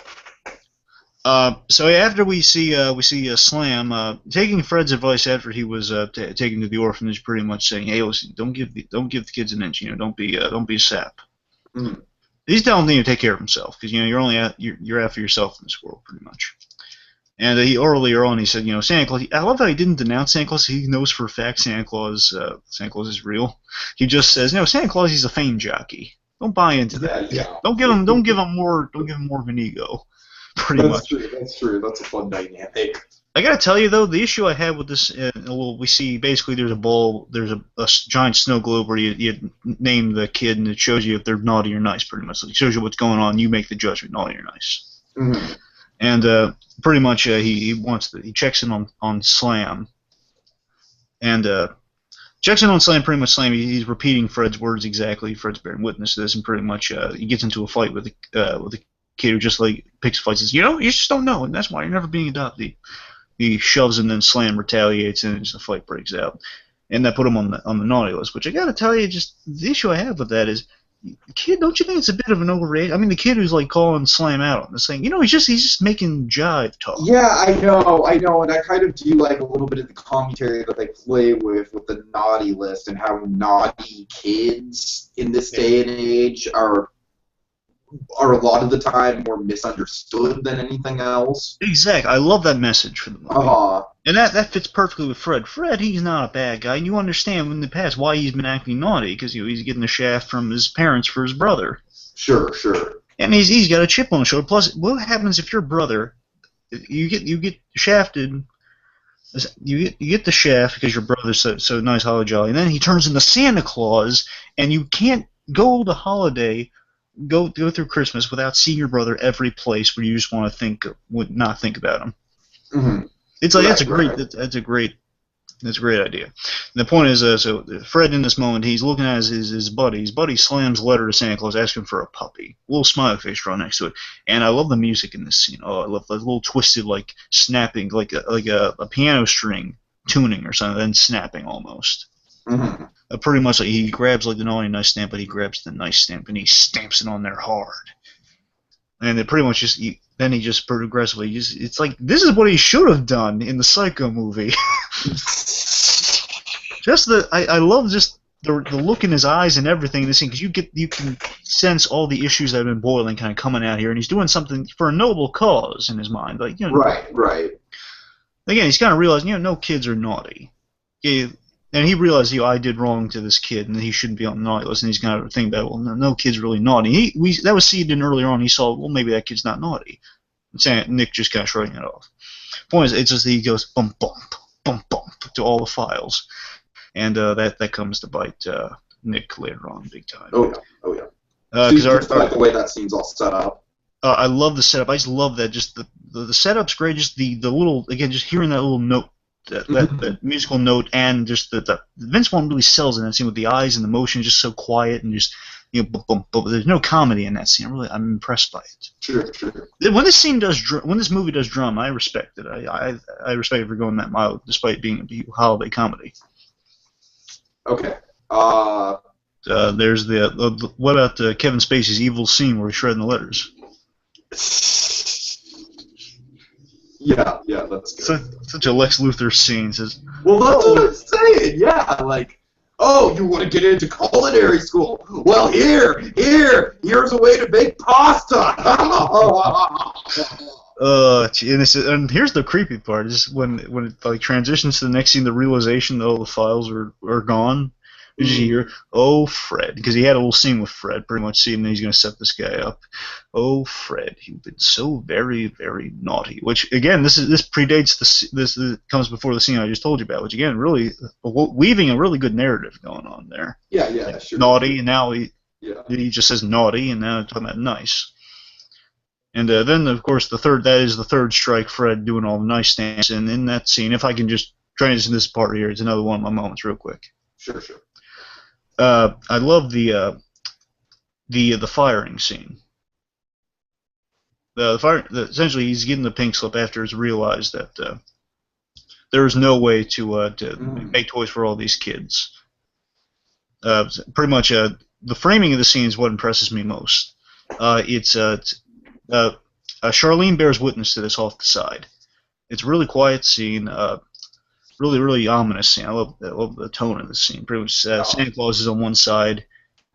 So after we see Slam taking Fred's advice after he was taken to the orphanage, pretty much saying, "Hey, listen, don't give the kids an inch. Don't be a sap." Mm. He's telling him to take care of himself because you're only you're after yourself in this world, pretty much. And he earlier on he said, Santa Claus. I love how he didn't denounce Santa Claus. He knows for a fact Santa Claus is real. He just says, Santa Claus, he's a fame jockey. Don't buy into that. Yeah. Don't give him more of an ego. Pretty That's much. true. That's true. That's a fun dynamic. I gotta tell you though, the issue I have with this, we see basically there's a giant snow globe where you name the kid and it shows you if they're naughty or nice, pretty much. It shows you what's going on. You make the judgment, naughty or nice. Mm. And pretty much he checks in on Slam, and checks in on Slam. Pretty much Slam. He's repeating Fred's words exactly. Fred's bearing witness to this, and pretty much he gets into a fight with a kid who just like picks fights. Says, you just don't know, and that's why you're never being adopted. He shoves him, then Slam retaliates, and the fight breaks out. And that put him on the naughty list. Which I gotta tell you, just the issue I have with that is, the kid, don't you think it's a bit of an overrated? I mean, the kid who's like calling Slam out and saying, he's just making jive talk. Yeah, I know, and I kind of do like a little bit of the commentary that they play with the naughty list and how naughty kids in this day and age are a lot of the time more misunderstood than anything else. Exactly. I love that message for the movie. And that fits perfectly with Fred. Fred, he's not a bad guy, and you understand in the past why he's been acting naughty, because he's getting the shaft from his parents for his brother. Sure. And he's got a chip on his shoulder. Plus, what happens if your brother, you get shafted, you get the shaft because your brother's so nice, holly jolly, and then he turns into Santa Claus, and you can't go the holiday. Go through Christmas without seeing your brother every place where you just want to not think about him. Mm-hmm. It's like that's a great idea. And the point is, so Fred in this moment he's looking at his buddy. His buddy slams a letter to Santa Claus asking for a puppy. A little smiley face drawn next to it. And I love the music in this scene. Oh, I love the little twisted like snapping like a piano string tuning or something, then snapping almost. Mm-hmm. Pretty much like he grabs like the naughty nice stamp, but he grabs the nice stamp and he stamps it on there hard. And it pretty much then he just progressively it's like this is what he should have done in the Psycho movie. I love just the look in his eyes and everything in this scene, because you can sense all the issues that have been boiling kind of coming out here, and he's doing something for a noble cause in his mind, like Right. Again, he's kind of realizing no kids are naughty. And he realized, I did wrong to this kid, and he shouldn't be on the naughty list. And he's going to think about, well, no kid's really naughty. That was seeded in earlier on. He saw, well, maybe that kid's not naughty. And Nick just kind of shrugging it off. Point is, it's just that he goes bump, bump, bump, bump to all the files, and that comes to bite Nick later on, big time. Oh yeah. Because like the way that scene's all set up. I love the setup. I just love that. Just the setup's great. Just the little, again, just hearing that little note. That musical note, and just the Vince Vaughn really sells in that scene with the eyes and the motion, just so quiet and just boom, boom, boom. There's no comedy in that scene. I'm impressed by it. Sure. When this movie does drum, I respect it. I respect it for going that mild, despite being a holiday comedy. Okay. There's what about Kevin Spacey's evil scene where he's shredding the letters? Yeah, that's good. Such a Lex Luthor scene. Says, well, that's what I'm saying. Yeah, like, you want to get into culinary school? Well, here's a way to make pasta. And here's the creepy part: is when it like transitions to the next scene, the realization that all the files are gone. You just hear, "Oh, Fred," because he had a little scene with Fred, pretty much seeing that he's going to set this guy up. Oh, Fred, you've been so very, very naughty. Which again, this predates this comes before the scene I just told you about. Which again, really weaving a really good narrative going on there. Yeah, like, sure. Naughty, and now he just says naughty, and now talking about nice. And then of course the third strike, Fred doing all the nice stance, and in that scene, if I can just transition this part here, it's another one of my moments, real quick. Sure. I love the firing scene. essentially he's getting the pink slip after it's realized that there is no way to Mm. make toys for all these kids. Pretty much, the framing of the scene is what impresses me most. Uh, Charlene bears witness to this off the side. It's a really quiet scene, really, really ominous scene. I love the tone of the scene. Pretty much, Santa Claus is on one side,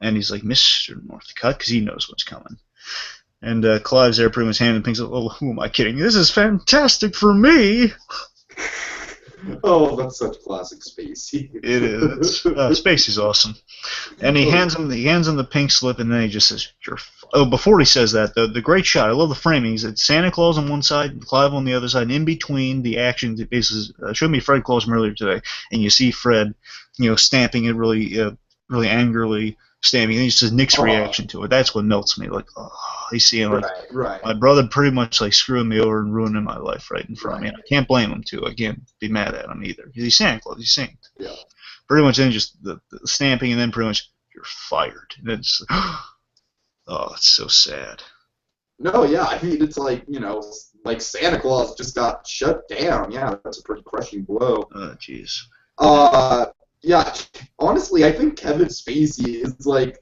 and he's like, Mr. Northcutt, because he knows what's coming. And Clive's there pretty much handing things, oh, who am I kidding? This is fantastic for me! Oh, that's such classic Spacey. It is. Spacey's awesome. And he hands him the pink slip, and then he just says, "You're." Before he says that, the great shot. I love the framing. It's Santa Claus on one side, and Clive on the other side, and in between the action, it basically showed me Fred Claus from earlier today, and you see Fred, stamping it really, really angrily. Stamping, and he says Nick's reaction to it. That's what melts me. Like, he's seeing like my brother pretty much like screwing me over and ruining my life right in front of me. And I can't blame him too. I can't be mad at him either. He's Santa Claus. He's saint. Yeah. Pretty much then just the stamping, and then pretty much you're fired. And then it's it's so sad. No, yeah. I mean, it's like like Santa Claus just got shut down. Yeah, that's a pretty crushing blow. Oh, jeez. Yeah, honestly, I think Kevin Spacey is like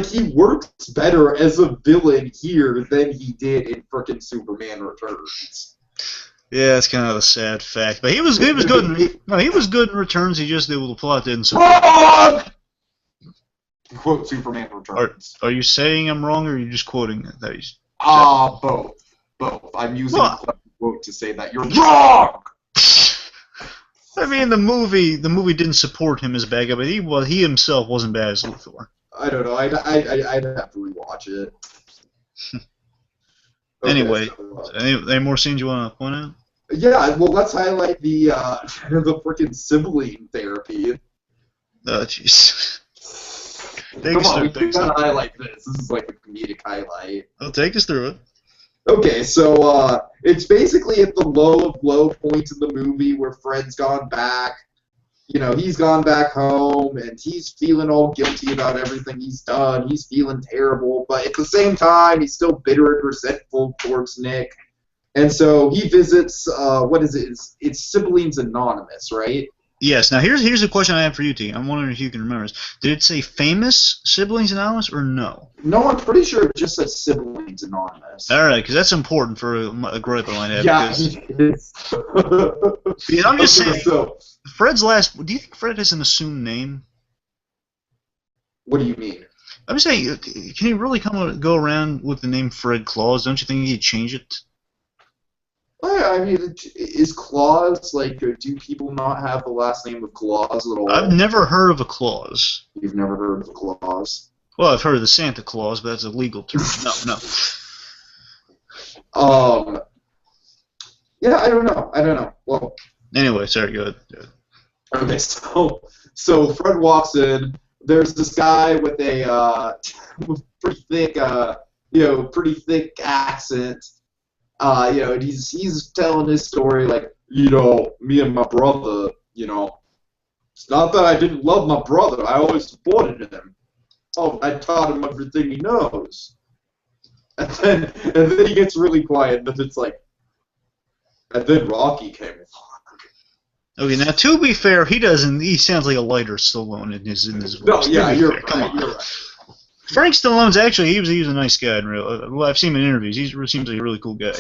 he works better as a villain here than he did in frickin' Superman Returns. Yeah, that's kind of a sad fact. But he was good. He was good in Returns. He just did the plot didn't support. Quote Superman Returns. Are you saying I'm wrong, or are you just quoting that he's? Both. I'm using a quote to say that you're wrong. I mean, the movie didn't support him as a bad guy, but he himself wasn't bad as Luthor. I don't know. I'd have to rewatch it. Anyway, any more scenes you want to point out? Yeah, well, let's highlight the the freaking sibling therapy. Oh, jeez. Come on, we gotta highlight this. This is like a comedic highlight. I'll take us through it. Okay, so it's basically at the low of low points in the movie where Fred's gone back. He's gone back home, and he's feeling all guilty about everything he's done. He's feeling terrible, but at the same time, he's still bitter and resentful towards Nick. And so he visits, what is it? It's Siblings Anonymous, right? Yes. Now, here's a question I have for you, T. I'm wondering if you can remember this. Did it say famous Siblings Anonymous or no? No, I'm pretty sure it just says Siblings Anonymous. All right, because that's important for a gripe I might have. Yeah, I'm just saying, Fred's last... Do you think Fred has an assumed name? What do you mean? I'm saying, can he really go around with the name Fred Claus? Don't you think he'd change it? I mean, is Claus, do people not have the last name of Claus at all? I've never heard of a Claus. You've never heard of a Claus? Well, I've heard of the Santa Claus, but that's a legal term. No. Yeah, I don't know. Well. Anyway, sorry, go ahead. Okay, so Fred walks in. There's this guy with a pretty thick accent. And he's telling his story like, me and my brother, it's not that I didn't love my brother. I always supported him. Oh, I taught him everything he knows. And then he gets really quiet, and it's like, and then Rocky came along. Okay, now to be fair, he sounds like a lighter Stallone in his voice. No, yeah, you're right. You're right. Frank Stallone's actually he was a nice guy in real. I've seen him in interviews. He seems like a really cool guy.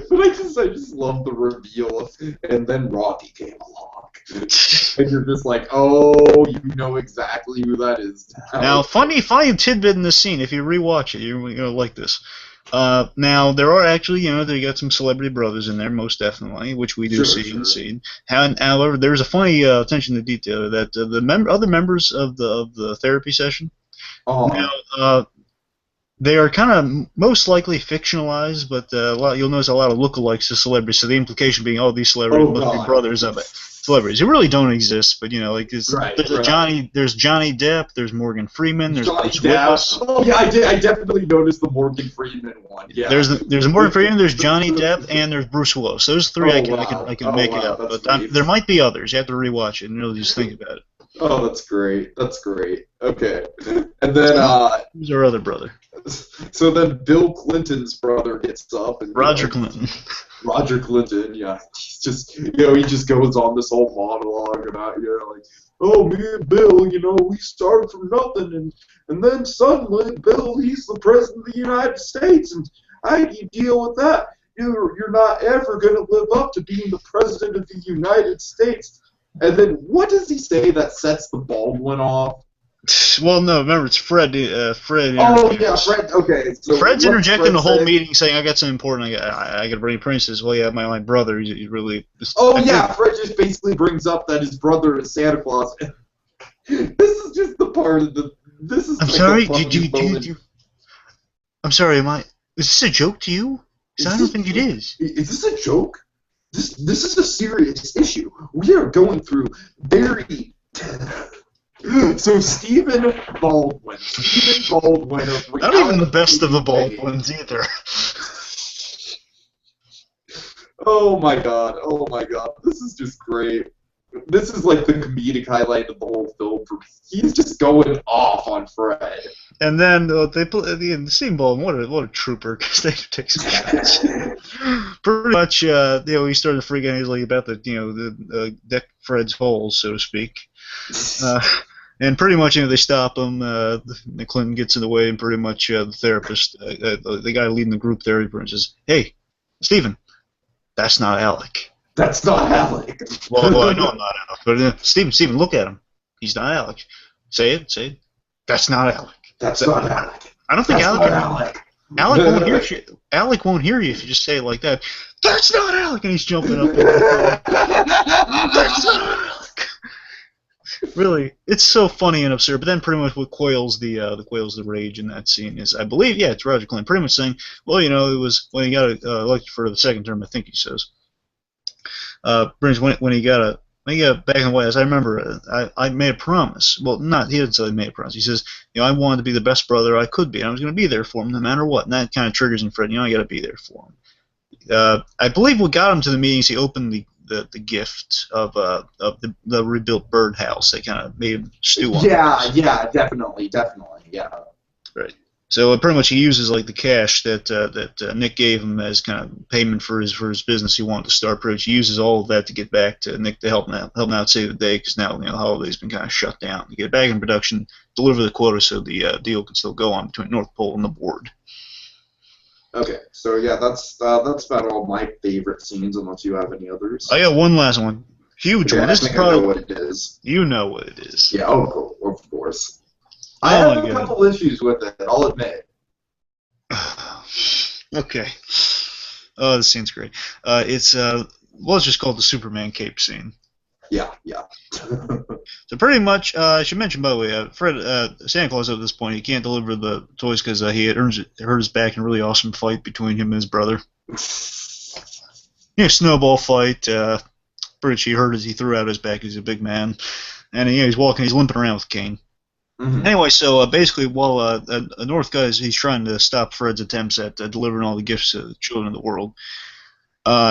But I just love the reveal, and then Rocky came along, and you're just like, oh, you know exactly who that is Now, funny tidbit in this scene. If you rewatch it, you're gonna like this. Now there are actually, they got some celebrity brothers in there, most definitely, which we do see in the scene. However, there's a funny attention to detail that the other members of the therapy session. Now, they are kind of most likely fictionalized, but you'll notice a lot of lookalikes to celebrities. So the implication being, these celebrities must be brothers of celebrities who really don't exist. But there's Johnny Depp, there's Morgan Freeman, there's Bruce Willis. Oh yeah, I definitely noticed the Morgan Freeman one. Yeah. There's Morgan Freeman, there's Johnny Depp, and there's Bruce Willis. Those three I can make it up. But there might be others. You have to rewatch it and really just think about it. Oh, that's great. Okay. And then who's our other brother? So then Bill Clinton's brother gets up and Roger Clinton. Roger Clinton, yeah, he's just he just goes on this whole monologue about like, oh, me and Bill, we started from nothing, and then suddenly Bill, he's the president of the United States, and how do you deal with that? You're not ever going to live up to being the president of the United States. And then what does he say that sets the Baldwin off? Well, no, remember, it's Fred. Fred. Oh, yeah, Fred. Okay. So Fred's interjecting the whole say? meeting, saying, "I got something important. I got to bring Princess." Well, yeah, my brother. He's really. Oh, yeah, Fred just basically brings up that his brother is Santa Claus. This is just the part of the. This is. I'm sorry. Did you? I'm sorry. Is this a joke to you? Because I don't think it is. Is this a joke? This is a serious issue. We are going through very. So Stephen Baldwin of not even the best of the Baldwins either. Oh my god! This is just great. This is like the comedic highlight of the whole film for me. He's just going off on Fred. And then they put at the end. Stephen Baldwin, what a trooper! Because they take some shots. Pretty much, he started to freak out. He's like about the deck Fred's holes, so to speak. And pretty much, they stop him. The Clinton gets in the way, and pretty much the therapist, the guy leading the group there, he says, "Hey, Stephen, that's not Alec." That's not Alec. Well, I know I'm not Alec, but Stephen, look at him. He's not Alec. Say it. That's not Alec. That's not Alec. I don't think Alec. Alec won't hear you. Alec won't hear you if you just say it like that. That's not Alec, and he's jumping up. That's not Alec. Really, it's so funny and absurd. But then, pretty much, what coils the rage in that scene is, I believe, it's Roger Clinton, pretty much saying, well, it was when he got elected for the second term. I think he says, when he got back in the White House. I remember I made a promise. Well, he didn't say he made a promise. He says, I wanted to be the best brother I could be, and I was going to be there for him no matter what. And that kind of triggers in Fred. I got to be there for him. I believe what got him to the meetings, he opened the gift of the rebuilt birdhouse. They kind of made him stew on. Yeah, definitely, yeah. Right. So pretty much he uses like the cash that Nick gave him as kind of payment for his business he wanted to start. Pretty much he uses all of that to get back to Nick to help him out save the day, because now the holiday's been kind of shut down. To get back in production, deliver the quota so the deal can still go on between North Pole and the board. Okay, so yeah, that's about all my favorite scenes, unless you have any others. I got one last one. Huge one. This is probably I know what it is. You know what it is. Yeah, of course. I have a couple issues with it, I'll admit. Okay. Oh, this scene's great. It's let's just call it the Superman cape scene. Yeah. So pretty much, I should mention, by the way, Fred, Santa Claus at this point, he can't deliver the toys because he had hurt his back in a really awesome fight between him and his brother. Snowball fight. Pretty much he hurt as he threw out his back. He's a big man, and he's limping around with a cane. Mm-hmm. Anyway, so basically, while a North guy he's trying to stop Fred's attempts at delivering all the gifts to the children of the world.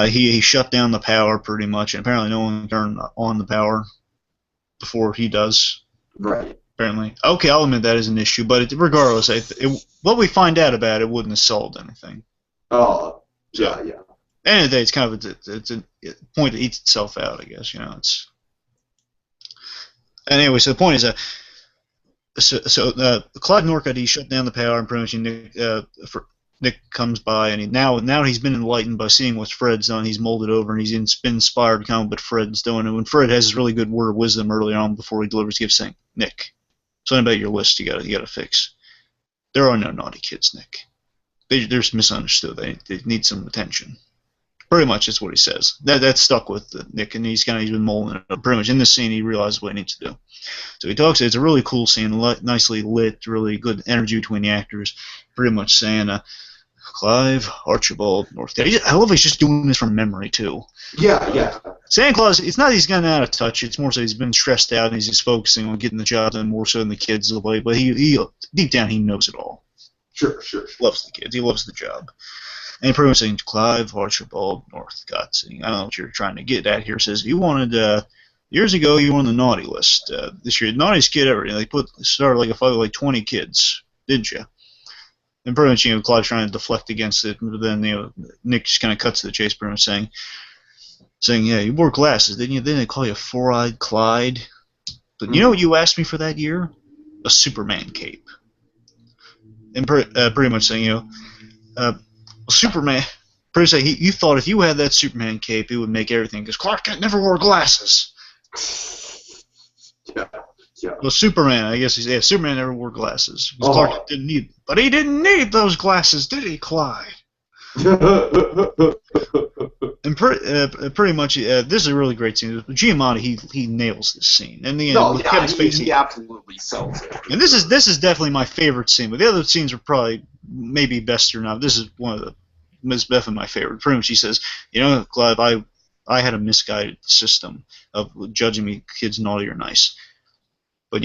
He shut down the power pretty much, and apparently no one turned on the power before he does. Right. Apparently. Okay, I'll admit that is an issue, but regardless, what we find out about it wouldn't have solved anything. Oh, yeah. End of the day, it's kind of it's a point that eats itself out, I guess. It's. Anyway, so the point is Clyde Norcott, he shut down the power, and pretty much Nick comes by, and now he's been enlightened by seeing what Fred's done. He's molded over, and he's been inspired to come what Fred's doing. And when Fred has his really good word of wisdom early on before he delivers gifts, saying, "Nick, something about your list you gotta fix. There are no naughty kids, Nick. They're just misunderstood. They need some attention." Pretty much that's what he says. That stuck with Nick, and he's been molding it up. Pretty much in this scene, he realizes what he needs to do. So he talks. It's a really cool scene, nicely lit, really good energy between the actors. Pretty much saying, Clive, Archibald, North. I love he's just doing this from memory too. Yeah. Santa Claus, it's not that he's gotten out of touch. It's more so he's been stressed out, and he's just focusing on getting the job done more so than the kids. But he deep down he knows it all. Sure. Loves the kids. He loves the job. And pretty much saying Clive, Archibald, Northcott, saying, I don't know what you're trying to get at here. Says you wanted years ago you were on the naughty list. This year, the naughtiest kid ever. They started like a fight with like 20 kids, didn't you? And pretty much, Clive's trying to deflect against it, but then, Nick just kind of cuts to the chase, pretty much saying, yeah, you wore glasses, didn't you? Then they call you Four-Eyed Clyde. But you know what you asked me for that year? A Superman cape. And pretty much saying, Superman. Pretty much saying, you thought if you had that Superman cape, it would make everything, because Clark Kent never wore glasses. Yeah. Well, Superman, I guess Superman never wore glasses. Because Clark Kent didn't need, but he didn't need those glasses, did he, Clyde? And pretty much, this is a really great scene. Giamatti, he nails this scene. And the Kevin Spacey, he absolutely sells it. And this is definitely my favorite scene. But the other scenes are probably maybe best or not. This is definitely my favorite. Pretty much, he says, Clive, I had a misguided system of judging me kids naughty or nice. But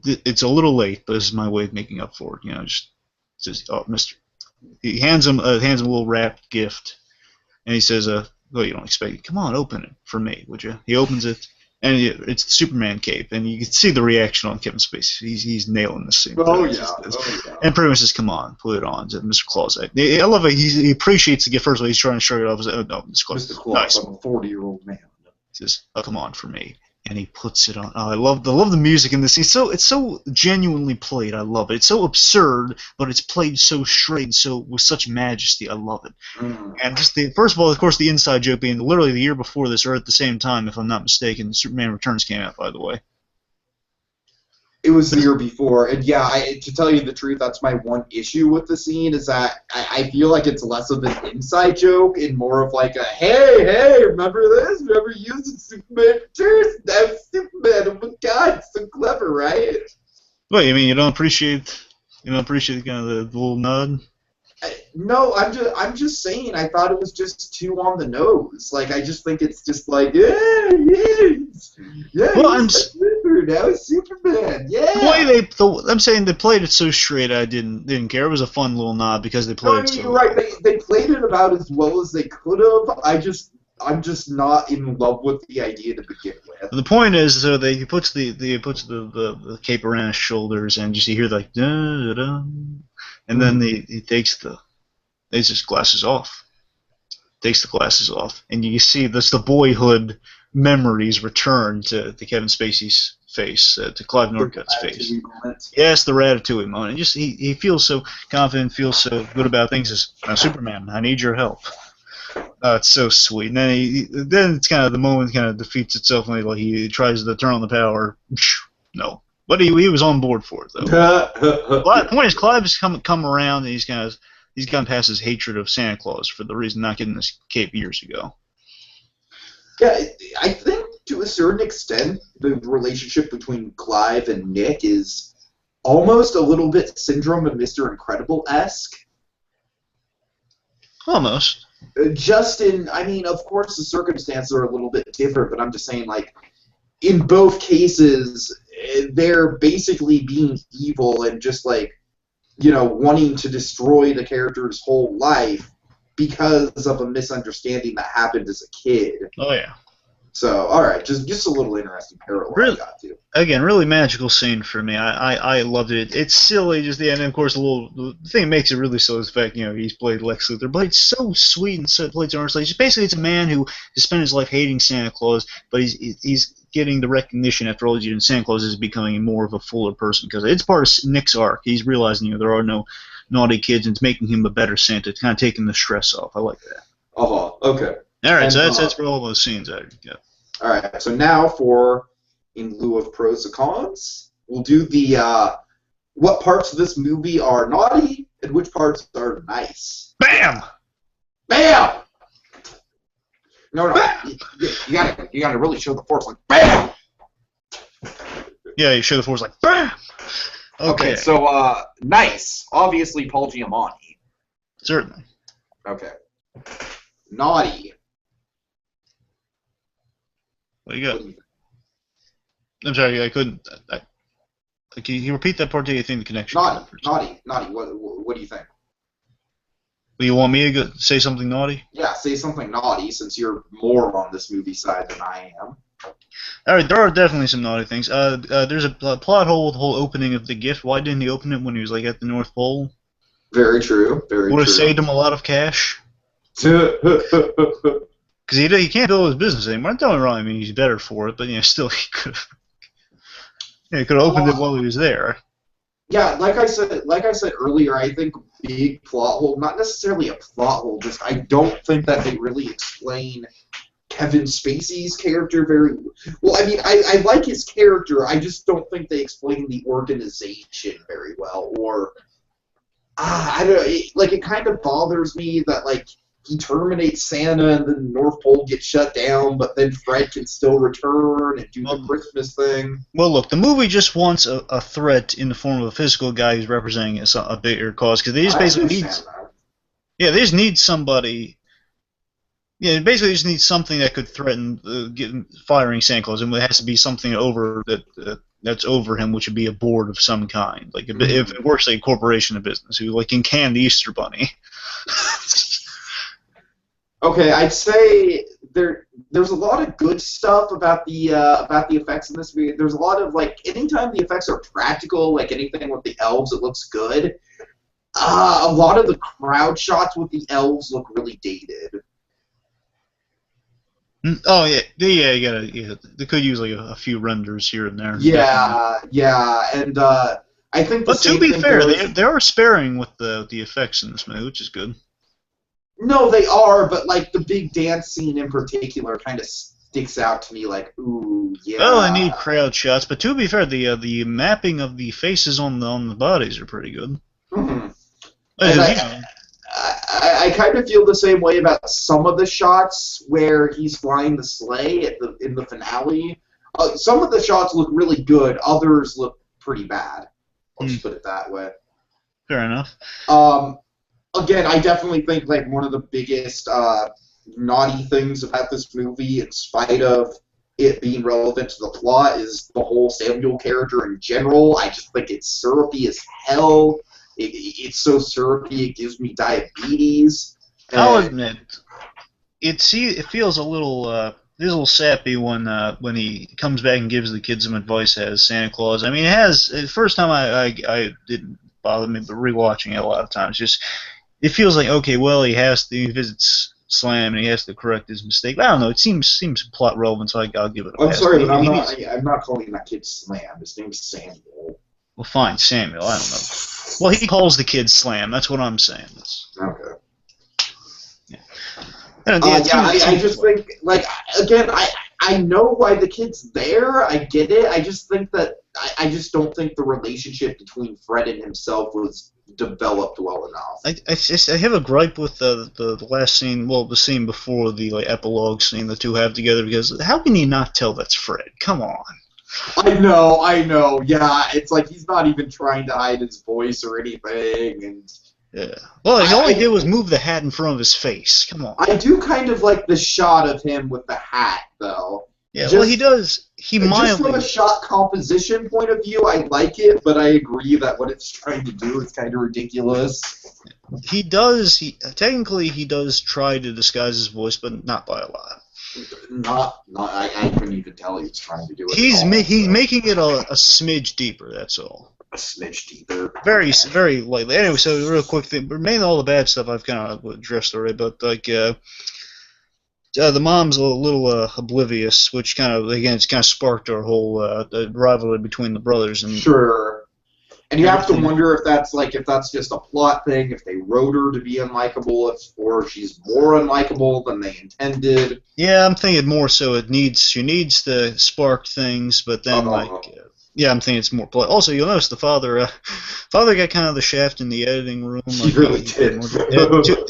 it's a little late. But this is my way of making up for it. Just says, oh, Mister. He hands him a little wrapped gift. And he says, well, you don't expect it. Come on, open it for me, would you? He opens it, and it's the Superman cape. And you can see the reaction on Kevin Spacey. He's nailing this scene. Oh, yeah. And pretty much says, come on, put it on, Mr. Claus. I love it. He appreciates the gift. First of all, he's trying to shrug it off. He's like, oh, no, Mr. Claus. Mr. Claus, nice. I'm a 40-year-old man. He says, oh, come on for me. And he puts it on. Oh, I love the music in this. It's so genuinely played. I love it. It's so absurd, but it's played so straight, so with such majesty. I love it. And just first of all, of course, the inside joke being literally the year before this, or at the same time, if I'm not mistaken, Superman Returns came out. By the way, it was the year before, and yeah, to tell you the truth, that's my one issue with the scene is that I feel like it's less of an inside joke and more of like a hey, remember this? Remember using Superman Returns? That was Superman. Oh my God, it's so clever, right? Well, you mean you don't appreciate kind of the little nod? No, I'm just saying. I thought it was just too on the nose. Like I just think it's just like yeah. Well, now it's Superman. Yeah. The way I'm saying they played it so straight, I didn't care. It was a fun little nod because they played it so. You're right. They played it about as well as they could have. I'm just not in love with the idea to begin with. The point is, so he puts the cape around his shoulders, and you hear like da da, and then he takes his glasses off. Takes the glasses off, and you see the boyhood memories return to Kevin Spacey's face, to Clive Northcott's face. Yes, the Ratatouille moment. And just he feels so confident, feels so good about things. Says, Superman, I need your help. It's so sweet. And then it's kind of the moment kind of defeats itself when he tries to turn on the power. No, but he was on board for it though. The point is, Clive has come around, and he's gone past his hatred of Santa Claus for the reason not getting this cape years ago. Yeah, I think to a certain extent the relationship between Clive and Nick is almost a little bit Syndrome of Mr. Incredible-esque. Almost. I mean, of course the circumstances are a little bit different, but I'm just saying, like, in both cases, they're basically being evil and just, like, wanting to destroy the character's whole life because of a misunderstanding that happened as a kid. Oh, yeah. So, all right, just a little interesting parallel I got to. Again, really magical scene for me. I loved it. It's silly, just the end. And of course, the thing that makes it really silly is the fact he's played Lex Luthor, but it's so sweet and so played so earnestly. Basically, it's a man who has spent his life hating Santa Claus, but he's getting the recognition after all these years. Santa Claus is becoming more of a fuller person because it's part of Nick's arc. He's realizing there are no naughty kids, and it's making him a better Santa. It's kind of taking the stress off. I like that. Okay. All right, so that's for all those scenes I got. All right, so now for in lieu of pros and cons, we'll do the what parts of this movie are naughty and which parts are nice. Bam! Bam! No, you gotta really show the force like bam. Yeah, you show the force like bam. Okay, so nice. Obviously, Paul Giamatti. Certainly. Okay. Naughty. What do you got? I'm sorry, I couldn't. Can you repeat that part? Do you think the connection? Naughty. What do you think? Well, you want me to say something naughty? Yeah, say something naughty since you're more on this movie side than I am. All right, there are definitely some naughty things. There's a plot hole with the whole opening of the gift. Why didn't he open it when he was like at the North Pole? Very true. Very Would have true. saved him a lot of cash. Because he can't build his business anymore. Don't get me wrong, I mean, he's better for it, but still he could have opened it while he was there. Yeah, like I said earlier, I think big plot hole, not necessarily a plot hole, just I don't think that they really explain Kevin Spacey's character very well. I mean, I like his character, I just don't think they explain the organization very well, or I don't like it kind of bothers me that like he terminates Santa and then the North Pole gets shut down, but then Fred can still return and do the Christmas thing. Well, look, the movie just wants a threat in the form of a physical guy who's representing a bigger cause, because they just basically they just need somebody. Yeah, basically, just need something that could threaten firing Santa Claus, and it has to be something that's over him, which would be a board of some kind. Like if it works like a corporation of business who like can can the Easter Bunny. Okay, I'd say there's a lot of good stuff about the effects in this movie. There's a lot of like anytime the effects are practical, like anything with the elves, it looks good. A lot of the crowd shots with the elves look really dated. Oh yeah, they could use like a few renders here and there. Yeah, yeah, and I think. But to be fair, they are sparing with the effects in this movie, which is good. No, they are, but like the big dance scene in particular kind of sticks out to me. Like, ooh, yeah. Well, I need crowd shots, but to be fair, the mapping of the faces on the bodies are pretty good. Mm-hmm. I kind of feel the same way about some of the shots where he's flying the sleigh in the finale. Some of the shots look really good. Others look pretty bad. Let's just put it that way. Fair enough. Again, I definitely think like one of the biggest naughty things about this movie, in spite of it being relevant to the plot, is the whole Samuel character in general. I just think it's syrupy as hell. It's so syrupy it gives me diabetes. I'll admit, it feels a little sappy when he comes back and gives the kids some advice as Santa Claus. I mean, the first time I didn't bother me, but rewatching it a lot of times, it feels like, okay, well, he visits Slam and he has to correct his mistake. I don't know. It seems plot relevant, so I'll give it a pass. I'm sorry, but I'm not calling that kid Slam. His name's Samuel. Well, fine, Samuel. I don't know. Well, he calls the kid Slam. That's what I'm saying. Okay. Yeah. I just think, like, again, I know why the kid's there. I get it. I just think that I just don't think the relationship between Fred and himself was developed well enough. I have a gripe with the last scene, well, the scene before the epilogue scene the two have together, because how can you not tell that's Fred? Come on. I know. Yeah, it's like he's not even trying to hide his voice or anything, and yeah. Well, all he did was move the hat in front of his face. Come on. I do kind of like the shot of him with the hat, though. Yeah, well, he does. Just from a shot composition point of view, I like it, but I agree that what it's trying to do is kind of ridiculous. Technically he does try to disguise his voice, but not by a lot. I couldn't even tell he was trying to do it. He's making it a smidge deeper. That's all. A smidge deeper. Very, very lightly. Anyway, so real quick thing. Mainly all the bad stuff I've kind of addressed already, but like the mom's a little oblivious, which it's kind of sparked our whole rivalry between the brothers. And sure. And you have to wonder if that's just a plot thing, if they wrote her to be unlikable, or she's more unlikable than they intended. Yeah, I'm thinking more so she needs to spark things, but then yeah, I'm thinking it's more plot. Also, you'll notice the father got kind of the shaft in the editing room. He really did.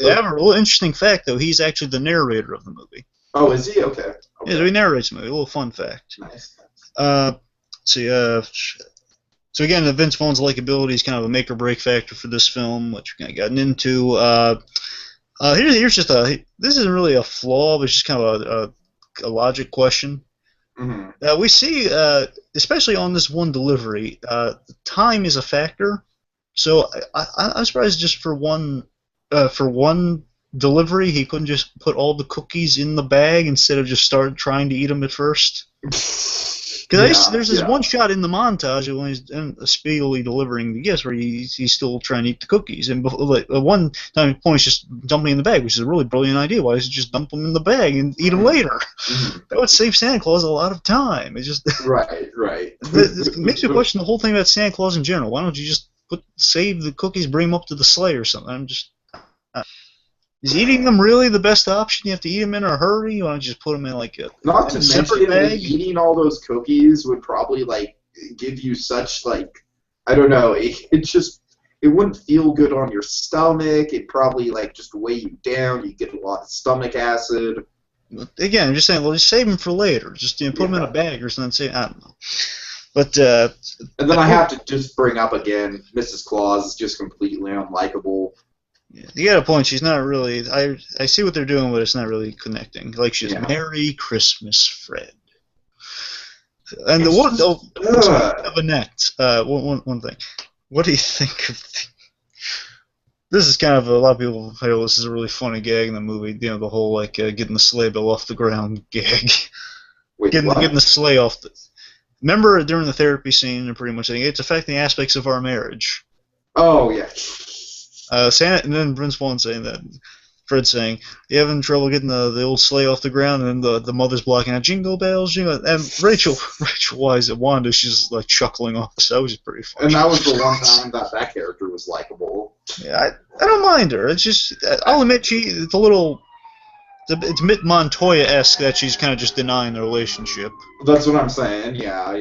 Yeah, a real interesting fact though, he's actually the narrator of the movie. Oh, is he? Okay. Yeah, so he narrates the movie. A little fun fact. Nice. So again, the Vince Vaughn's likability is kind of a make or break factor for this film, which we've kind of gotten into. Here's just this isn't really a flaw, but it's just kind of a logic question. Mm-hmm. We see, especially on this one delivery, time is a factor. So I'm surprised just for one delivery he couldn't just put all the cookies in the bag instead of just trying to eat them at first. Because there's this one shot in the montage when he's speedily delivering the gifts where he's still trying to eat the cookies. And one time point, he's just dumping in the bag, which is a really brilliant idea. Why doesn't he just dump them in the bag and eat them later? That would save Santa Claus a lot of time. It's just right. It makes me question the whole thing about Santa Claus in general. Why don't you just save the cookies, bring them up to the sleigh or something? Is eating them really the best option? You have to eat them in a hurry. Why don't you just put them in like a not to mention eating all those cookies would probably like give you such like I don't know. It wouldn't feel good on your stomach. It'd probably like just weigh you down. You get a lot of stomach acid. Again, I'm just saying. Well, just save them for later. Just put them in a bag or something. Say I don't know. But and then I have to just bring up again, Mrs. Claus is just completely unlikable. Yeah, you got a point. She's not really. I see what they're doing, but it's not really connecting. Like she's Merry Christmas, Fred. And of Annette. One thing. What do you think of? This is kind of a lot of people feel this is a really funny gag in the movie. You know, the whole like getting the sleigh bell off the ground gag. Wait, getting the sleigh off the. Remember during the therapy scene, and pretty much saying it's affecting aspects of our marriage. Oh yeah. Santa, and then Prince One saying that, Fred saying, "You having trouble getting the old sleigh off the ground?" And then the mother's blocking out, "Jingle bells, jingle." And Rachel Wise at Wanda, she's like chuckling off. So that was pretty funny. And that was the one time that character was likable. Yeah, I don't mind her. It's just I'll admit it's a little. It's Mitt Montoya-esque that she's kind of just denying the relationship. That's what I'm saying. Yeah.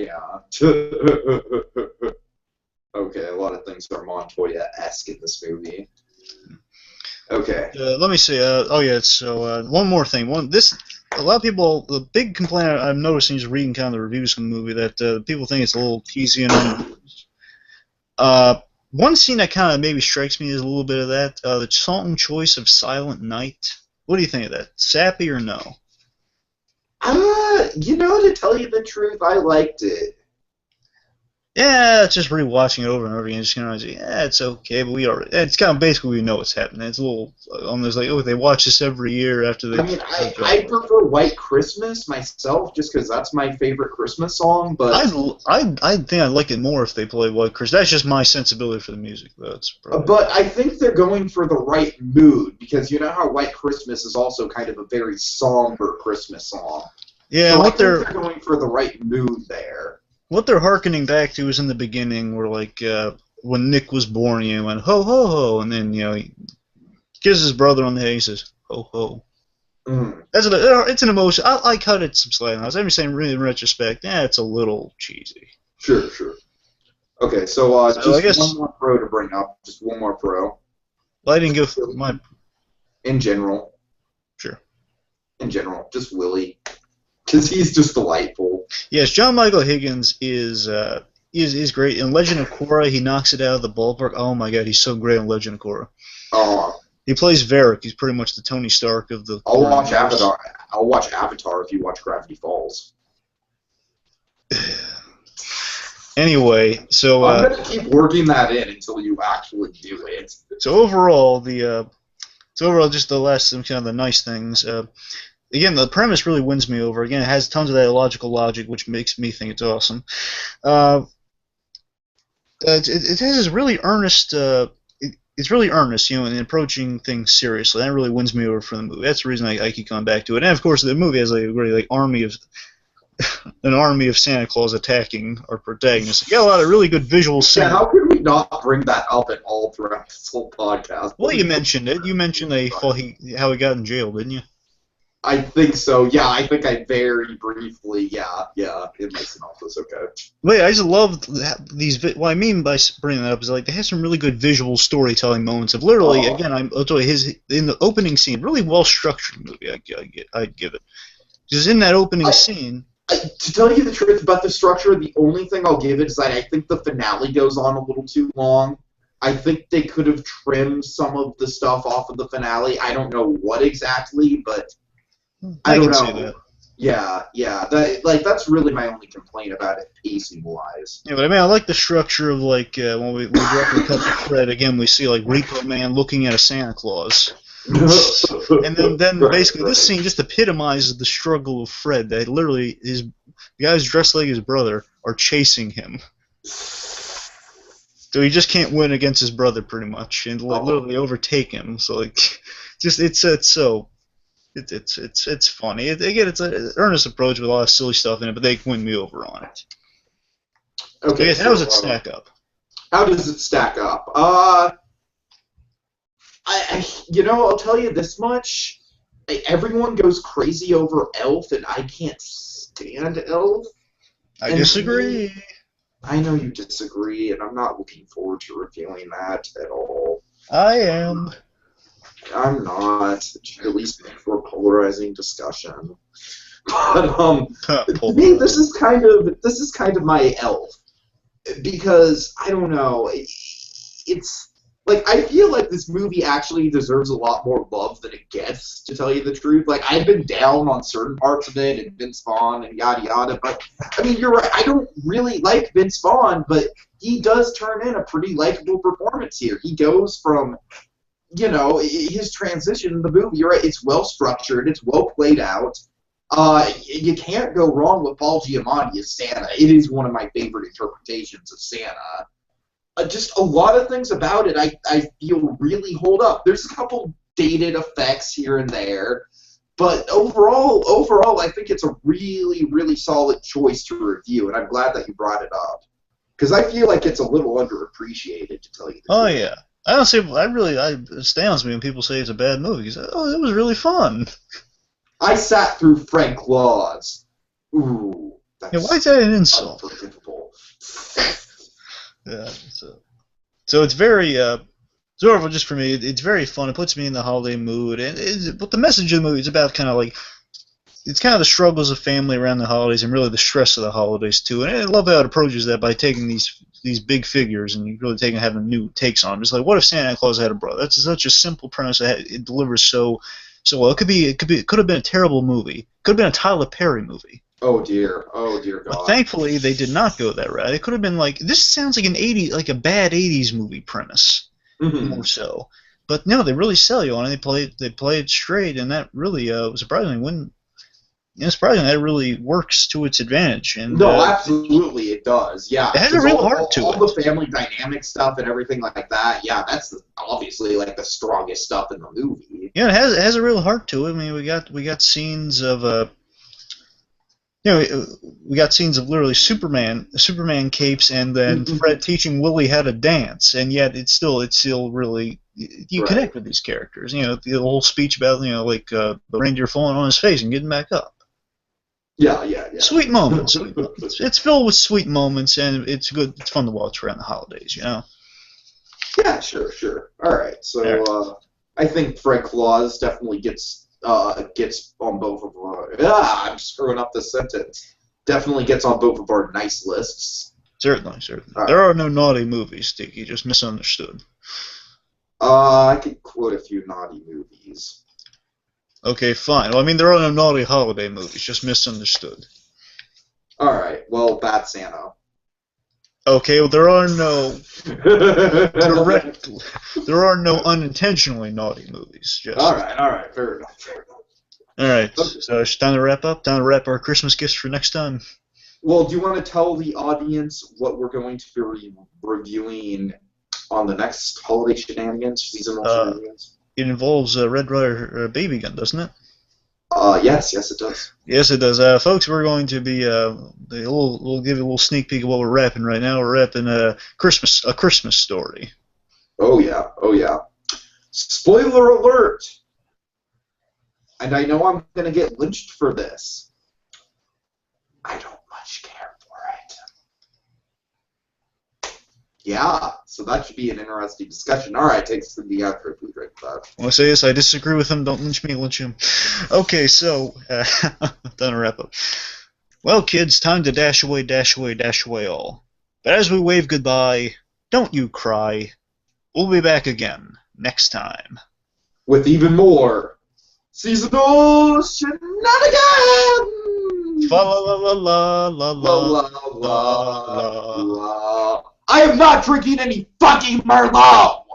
Okay, a lot of things are Montoya-esque in this movie. Okay. Let me see. So one more thing. A lot of people, the big complaint I'm noticing is reading kind of the reviews from the movie that people think it's a little cheesy and one scene that kind of maybe strikes me as a little bit of that. The song choice of Silent Night. What do you think of that? Sappy or no? To tell you the truth, I liked it. Yeah, it's just rewatching it over and over again. Just kind of like, it's okay, but it's kind of basically we know what's happening. It's a little almost like, they watch this every year after they. I mean, I prefer White Christmas myself, just because that's my favorite Christmas song. But I think I'd like it more if they played White Christmas. That's just my sensibility for the music, though. But I think they're going for the right mood, because you know how White Christmas is also kind of a very somber Christmas song. Yeah, so I think they're going for the right mood there. What they're hearkening back to is in the beginning, where like when Nick was born, he went ho ho ho, and then he kisses his brother on the head. He says ho ho. It's an emotion. I cut it some slack. I was saying, really, in retrospect, it's a little cheesy. Sure. Okay, so I guess one more pro to bring up. Just one more pro. Well, I didn't go through my. In general. Sure. In general, just Willie. Because he's just delightful. Yes, John Michael Higgins is great. In Legend of Korra, he knocks it out of the ballpark. Oh my God, he's so great in Legend of Korra. He plays Varric. He's pretty much the Tony Stark of the. I'll watch Avatar. I'll watch Avatar if you watch Gravity Falls. Anyway, so I'm gonna keep working that in until you actually do it. So overall, just the last kind of the nice things. Again, the premise really wins me over. Again, it has tons of that illogical logic, which makes me think it's awesome. It has really earnest. It's really earnest, in approaching things seriously. That really wins me over for the movie. That's the reason I keep coming back to it. And of course, the movie has a really an army of Santa Claus attacking our protagonist. You got a lot of really good visual scenes. Yeah, how could we not bring that up at all throughout this whole podcast? Well, you mentioned it. You mentioned how he got in jail, didn't you? I think so. Yeah, I think I very briefly. Yeah, in my synopsis. Okay. Wait, I just love these. What I mean by bringing that up is like they have some really good visual storytelling moments of literally. Again, I'll tell you in the opening scene, really well structured movie. I'd give it. Just in that opening scene. To tell you the truth about the structure, the only thing I'll give it is that I think the finale goes on a little too long. I think they could have trimmed some of the stuff off of the finale. I don't know what exactly, but. I don't know. Yeah. That's really my only complaint about it, pacing-wise. Yeah, but I mean, I like the structure of when we directly cut to Fred again, we see Repo Man looking at a Santa Claus, and then basically this scene just epitomizes the struggle of Fred. That literally the guys dressed like his brother are chasing him. So he just can't win against his brother, pretty much, and literally overtake him. So like, just it's funny. Again, it's an earnest approach with a lot of silly stuff in it, but they win me over on it. Okay, so how does it stack up? How does it stack up? I'll tell you this much. Everyone goes crazy over Elf, and I can't stand Elf. I disagree. I know you disagree, and I'm not looking forward to reviewing that at all. I am. I'm not. It should at least be for a polarizing discussion. But to me, this is kind of my Elf, because I don't know. It's like, I feel like this movie actually deserves a lot more love than it gets, to tell you the truth. Like, I've been down on certain parts of it, and Vince Vaughn and yada yada, but, I mean, you're right, I don't really like Vince Vaughn, but he does turn in a pretty likable performance here. He goes from, his transition in the movie, you're right, it's well structured, it's well played out. You can't go wrong with Paul Giamatti as Santa. It is one of my favorite interpretations of Santa. Just a lot of things about it I feel really hold up. There's a couple dated effects here and there, but overall, I think it's a really, really solid choice to review, and I'm glad that you brought it up, because I feel like it's a little underappreciated, to tell you the truth. Oh yeah, it astounds me when people say it's a bad movie. Oh, it was really fun. I sat through Frank Claus. Ooh, that's why is that an insult? Unforgivable. Yeah, so it's very sort of, just for me, it's very fun. It puts me in the holiday mood, but the message of the movie is about kind of like, it's kind of the struggles of family around the holidays, and really the stress of the holidays too. And I love how it approaches that by taking these big figures and really having new takes on them. It's like, what if Santa Claus had a brother? That's such a simple premise that it delivers so well. It could have been a terrible movie. Could have been a Tyler Perry movie. Oh dear God. But thankfully, they did not go that route. It could have been like, this sounds like a bad '80s movie premise, more so. But no, they really sell you on it. They play it straight, and that really surprisingly that really works to its advantage. And no, absolutely it does. Yeah, it has a real heart to it. All the family dynamic stuff and everything like that. Yeah, that's obviously like the strongest stuff in the movie. Yeah, it has a real heart to it. I mean, we got scenes of we got scenes of literally Superman capes, and then Fred teaching Willie how to dance, and yet it's still really, you connect with these characters. The whole speech about the reindeer falling on his face and getting back up. Yeah. Sweet moments. It's filled with sweet moments, and it's good. It's fun to watch around the holidays. Yeah, sure. All right, so I think Fred Claus definitely gets on both of our... I'm screwing up this sentence. Definitely gets on both of our nice lists. Certainly. There are no naughty movies, Tiki. Just misunderstood. I could quote a few naughty movies. Okay, fine. Well, I mean, there are no naughty holiday movies. Just misunderstood. All right. Well, Bad Santa. Okay, well, there are no unintentionally naughty movies. Just. All right, fair enough. All right, so it's time to wrap up. Time to wrap our Christmas gifts for next time. Well, do you want to tell the audience what we're going to be reviewing on the next holiday Shenanigans, season 1 Shenanigans? It involves Red Ryder Baby Gun, doesn't it? Yes, it does. Yes, it does. Folks, we're going to be we'll give you a little sneak peek of what we're wrapping right now. We're wrapping a Christmas Story. Oh yeah. Spoiler alert! And I know I'm going to get lynched for this. I don't much care for it. Yeah, so that should be an interesting discussion. All right, takes to the outro, BlueDragonFive. I want to say this, I disagree with him. Don't lynch me, lynch him. Okay, so, time to wrap up. Well, kids, time to dash away all. But as we wave goodbye, don't you cry. We'll be back again next time. With even more seasonal shenanigans! Fa la la la la la la la. I am not drinking any fucking Merlot!